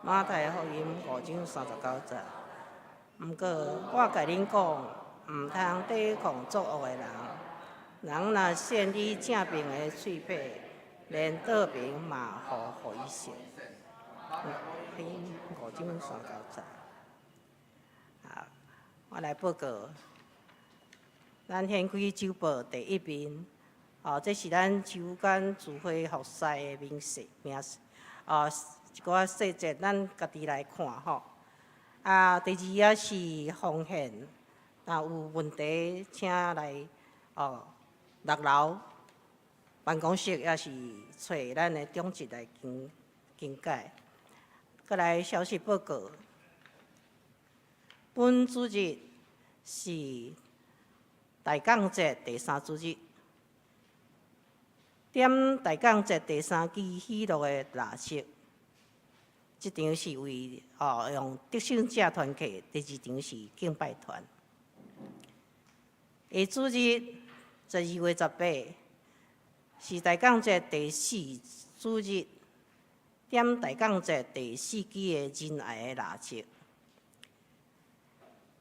马太福音5章39节。毋过我甲恁讲，毋通抵抗作恶的人。人若善你正面的喙皮，连倒边嘛互伊说。5章39节。我来报告，咱掀开周报第1面，这是咱周间聚会服侍的名示，一寡细节咱家己来看吼。第2页是奉献，若有问题请来6楼办公室，也是找咱的长职来经解。再来消息报告，本主日是大港节第3主日，点大港节第3期喜乐的蜡烛。一场是为用得胜者团契，第2场是敬拜团。下主日12月18是大港节第4主日，点大港节第4期的仁爱的蜡烛。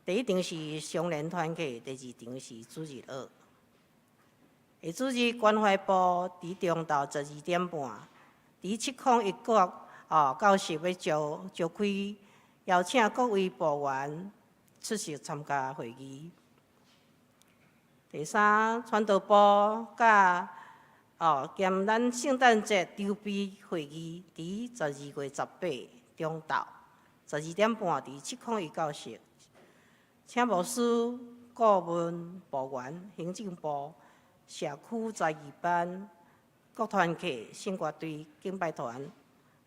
第1场是相连团契，第2场是主日学。下主日关怀部伫中昼12点半，伫701国教室要召开，邀请各位部员出席参加会议。第3，传道部甲兼咱圣诞节筹备会议，伫12月18中昼12点半伫701教室，请牧师、顾问部员、行政部、社区才艺班、各团契、圣乐队、敬拜团。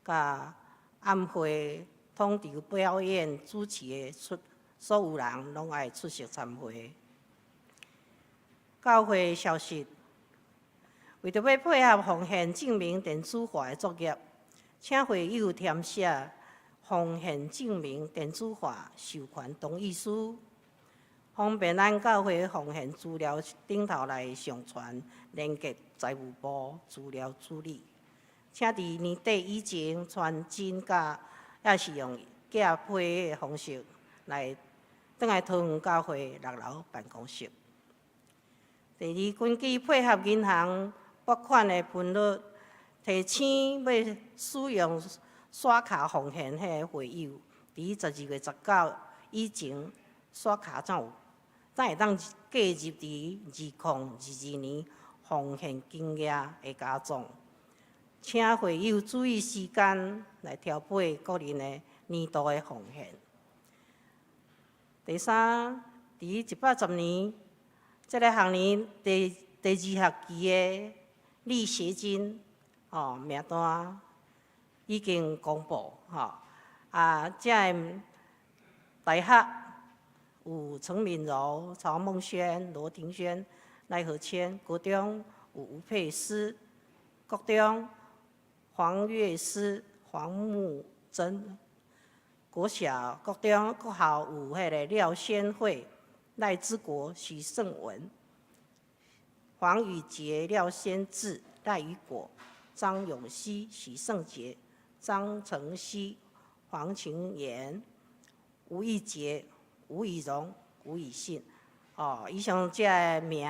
甲暗会统筹表演主持的所有人拢爱出席参会。教会消息，为着要配合奉献证明电子化的作业，请会友填写奉献证明电子化授权同意书，方便咱教会奉献资料顶头来上传，连接财务部资料处理。请伫年底以前传真甲，也是用寄批的方式来转来桃园教会6楼办公室。第2，根据配合银行拨款的频率，提醒要使用刷卡奉献迄个会友，伫12月19以前刷卡才会当计入伫2022年奉献金额的加总。请会友注意时间来调配个人的年度的奉献。第三，伫110年，这个学年第2学期的历协金名单已经公布这个大学有陈敏柔、曹梦轩、罗庭轩、赖和谦；国中有吴佩诗，国中黄月诗、黄木珍；国小国中国校有迄个廖先惠、赖之国、许胜文、黄宇杰、廖先志、赖宇果、张永熙、许胜杰、张承熙、黄晴妍、吴义杰、吴以荣、吴以信。以上这个名，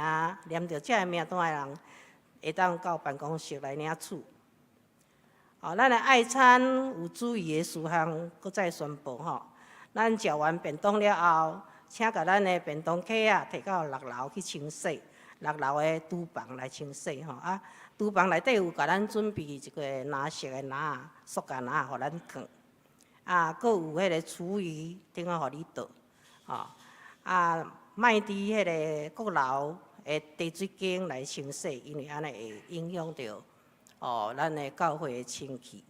念着这个名单的人，会当到办公室来领取。咱的爱餐有注意的事项，搁再宣布咱食完便当了后，请甲咱的便当盒摕到6楼去清洗，6楼的厨房来清洗厨房内底有甲咱准备一个蓝色的篮塑胶篮，互咱放。搁有迄个厨余，顶下互你倒。莫伫迄个阁楼的滴水间来清洗，因为安尼会影响到咱的教会的清气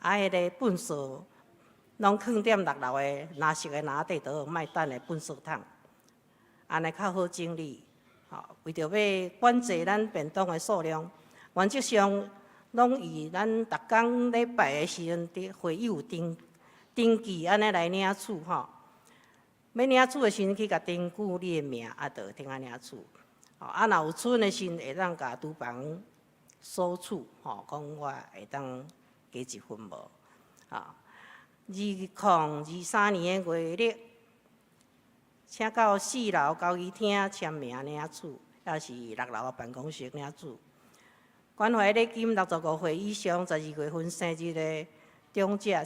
迄个粪扫拢放踮6楼的蓝色的篮底倒，莫等的粪扫桶，安尼较好整理。为着要管制咱便当的数量，原则上拢以咱逐工礼拜的时阵，会议有登记安尼来领取要领取的时阵去甲登记你的名，就听啊领取。若有剩的时阵，会当甲厨房收取讲我会当加1分无2023年的月历，请到4楼交易厅签名领取，也是6楼的办公室领取。关怀礼金65岁以上12月份生日的长者，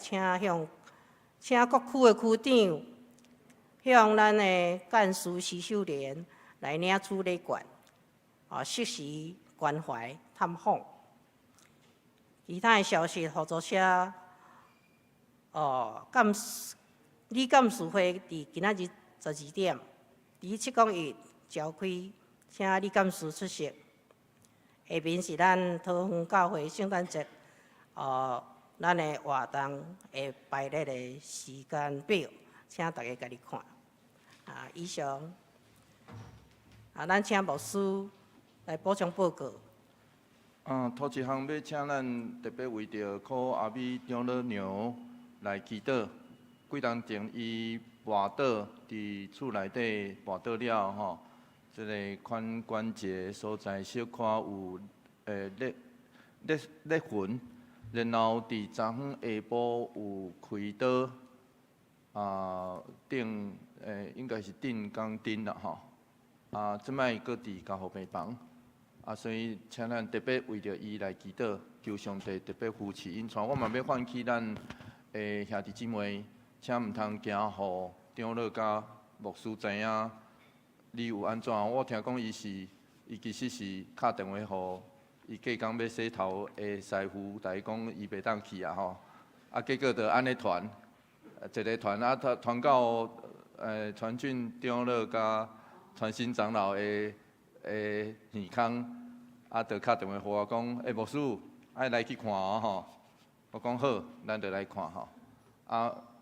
请各区的区长向咱的干事徐秀莲来领取礼券，适时关怀探访。其他的消息，合作社李干事会伫今仔日12点，伫7公1召开，请李干事出席。下面是咱桃园教会圣诞节咱的活动的排列的时间表，请大家家己看。以上咱请牧师来补充报告。头一项要请咱特别为着靠阿美长老娘来祈祷。几天前伊跋倒伫厝内底跋倒了即个髋关节所在小可有裂痕，然后伫昨昏下晡有开刀应该是锭钢钉啦即摆搁伫加护病房所以请咱特别为着伊来祈祷，求上帝特别扶持因。我嘛要唤起咱的兄弟姊妹，请毋通惊互长老甲牧师知影你有安怎。我听讲伊其实是敲电话互伊隔工要洗头的师傅，但伊讲伊袂当去结果就安尼传，一个传传到传俊长老甲传新长老的耳孔，就敲电话互我讲，牧师爱来去看我讲好，咱就来看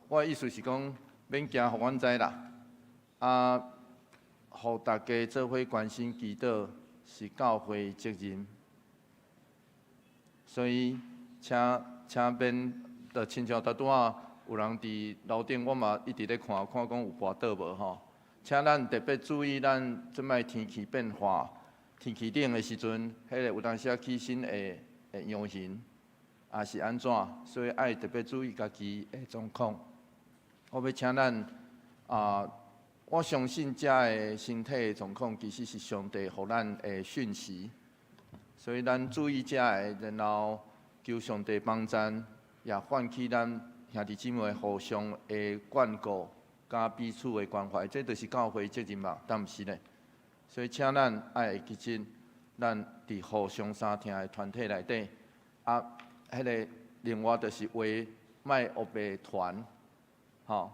我的意思是讲，免惊，互阮知啦。互大家做伙关心祈祷是教会责任，所以请免就亲像拄仔有人伫楼顶，我嘛一直咧看讲有跋倒无请咱特别注意咱即摆天气变化，天气冷的时阵，迄个有当时起身会痒痕，也是安怎，所以爱特别注意家己的状况。我要请咱我相信遮的身体的状况其实是上帝互咱的讯息，所以咱注意遮的，然后求上帝帮咱，也唤起咱兄弟姊妹互相的眷顾。甲彼此的关怀，这就是教会责任嘛，但毋是呢。所以请咱爱会记真，咱伫互相相听的团体内底，迄个另外就是话，莫黑白传，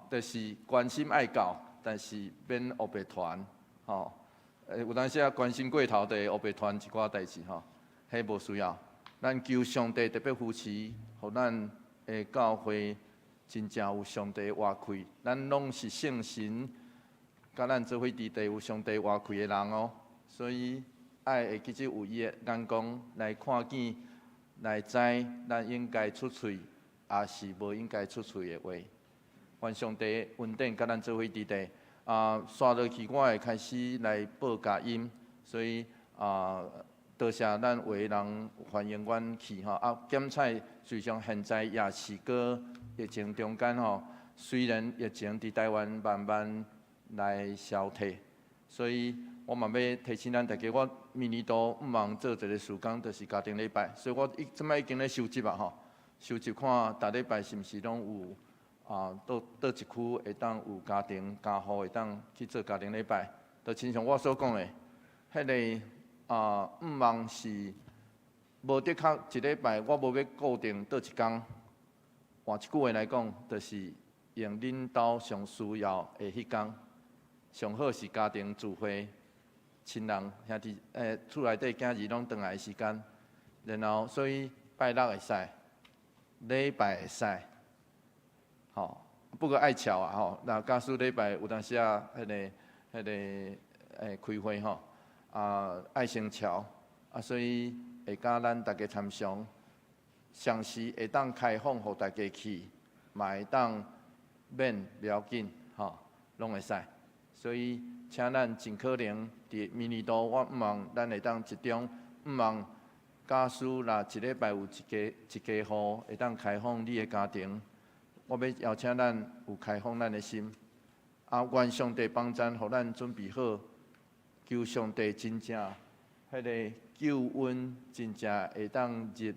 就是关心爱教，但是免黑白团，吼，有当时啊关心过头的黑白团一寡代志吼，迄无需要。咱求上帝特别扶持，互咱的教会真正有上帝话开，咱拢是圣神，甲咱做伙伫地有上帝话开的人哦，所以爱会记住有伊的眼光来看见，来知咱应该出喙，也是无应该出喙的话。愿上帝恩典甲咱做伙伫地。刷落去，我会开始来报佳音，所以多谢咱有的人欢迎阮去吼。检采随上现在也是搁疫情中间吼，虽然疫情伫台湾慢慢来消退，所以我嘛要提醒咱大家，我明年度毋忙做一个事工，就是家庭礼拜，所以我即摆已经咧收集啊吼，收集看逐礼拜是毋是拢有。倒一区会当有家庭家户会当去做家庭礼拜，就亲像我所讲的，迄个毋忙是无的确一礼拜，我无要固定倒一工。换一句话来讲，就是用恁兜上需要的迄工，上好是家庭聚会、亲人兄弟厝内底囝儿拢回来的时间，然后所以拜六会使，礼拜会使。吼，不过爱巧啊吼，那假使礼拜有当时啊，迄个开会吼，爱先巧所以会甲咱大家参详，详时会当开放，互大家去，嘛会当免不要紧吼，拢会使。所以请咱尽可能伫明年度，我毋忙咱会当集中，毋忙假使若一礼拜有一家户会当开放你的家庭。我要邀请咱有开放咱的心，愿上帝帮咱，互咱准备好，求上帝真正迄个救恩，真正会当入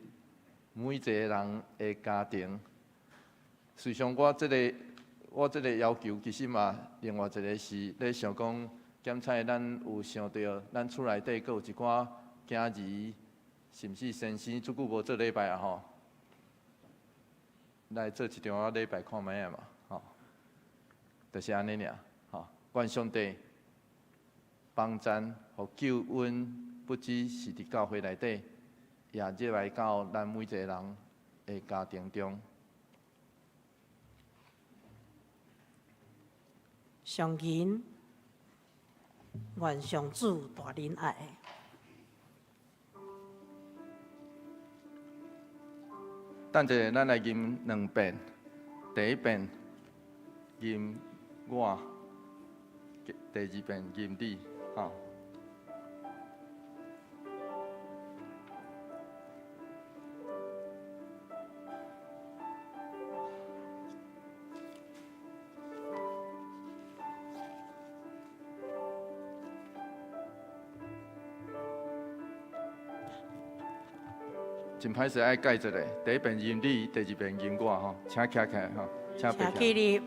每一个人的家庭。实际上，我这个要求，其实嘛，另外一个是咧想讲，检采咱有想到，咱厝内底阁有一寡囝儿，是毋是先生，足久无做礼拜啊吼？来做一场礼拜看卖啊嘛，吼，就是安尼尔，吼，愿上帝帮咱，互救恩不只是伫教会内底，也入来到咱每一个人的家庭中。上仁，愿上主大仁爱。等者，咱来吟2遍。第一遍吟我，第二遍吟你，吼。真歹势爱改一下，第一遍吟你，第二遍吟我吼，请徛起来吼，请爬起来。起立。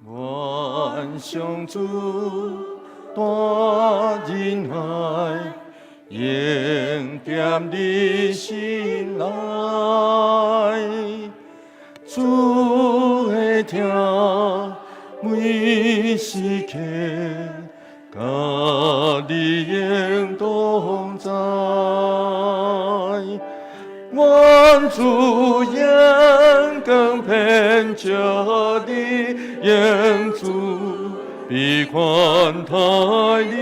愿上主大仁爱，应点你心内，主会听每时刻，甲你应同在。愿主眼光偏照你，应主必宽待你，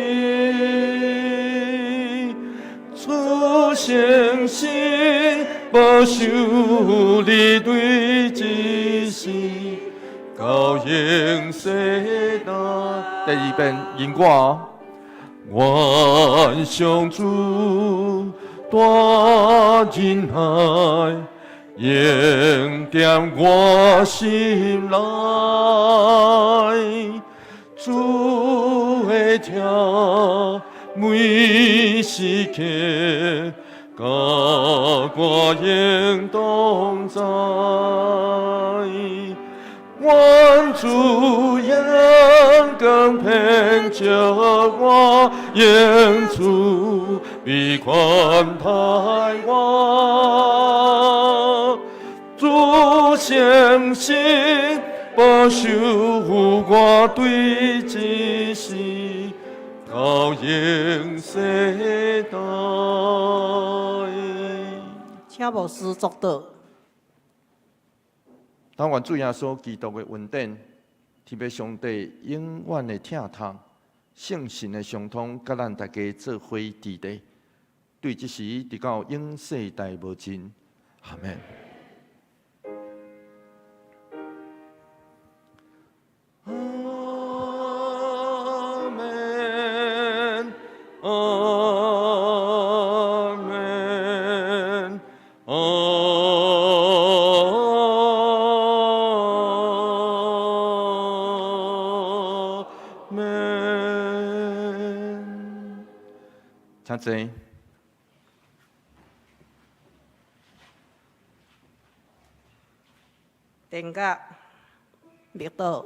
出诚心保守你对之心，高应世代。第二遍吟我，愿上主大仁爱，应点我心内，主会听每时刻，甲我应同在。主阳光遍照我，永主必宽待我。主相信保守我对一世，到永世代。请牧师作祷。但愿主耶稣基督的恩典，天父上帝永远的疼痛，圣神的相通，甲咱大家做伙伫地，对这时直到永世代无尽。阿门。阿门。阿门。请坐。定格，密道。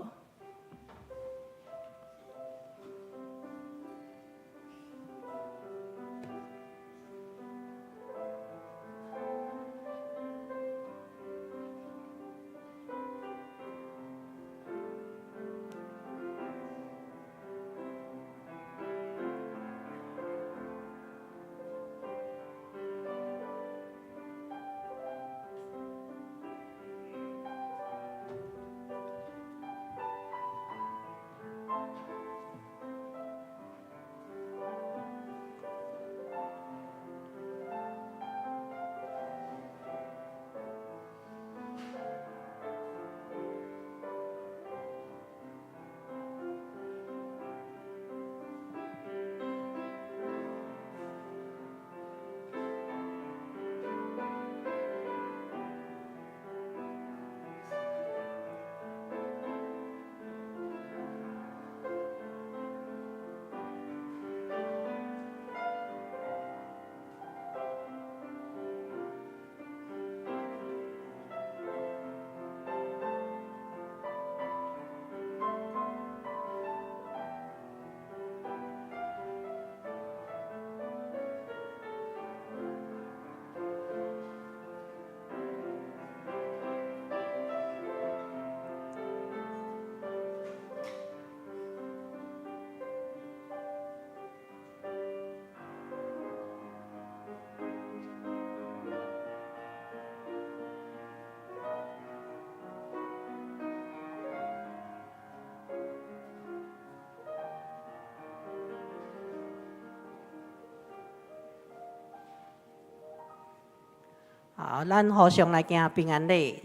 好，咱互相来行平安礼。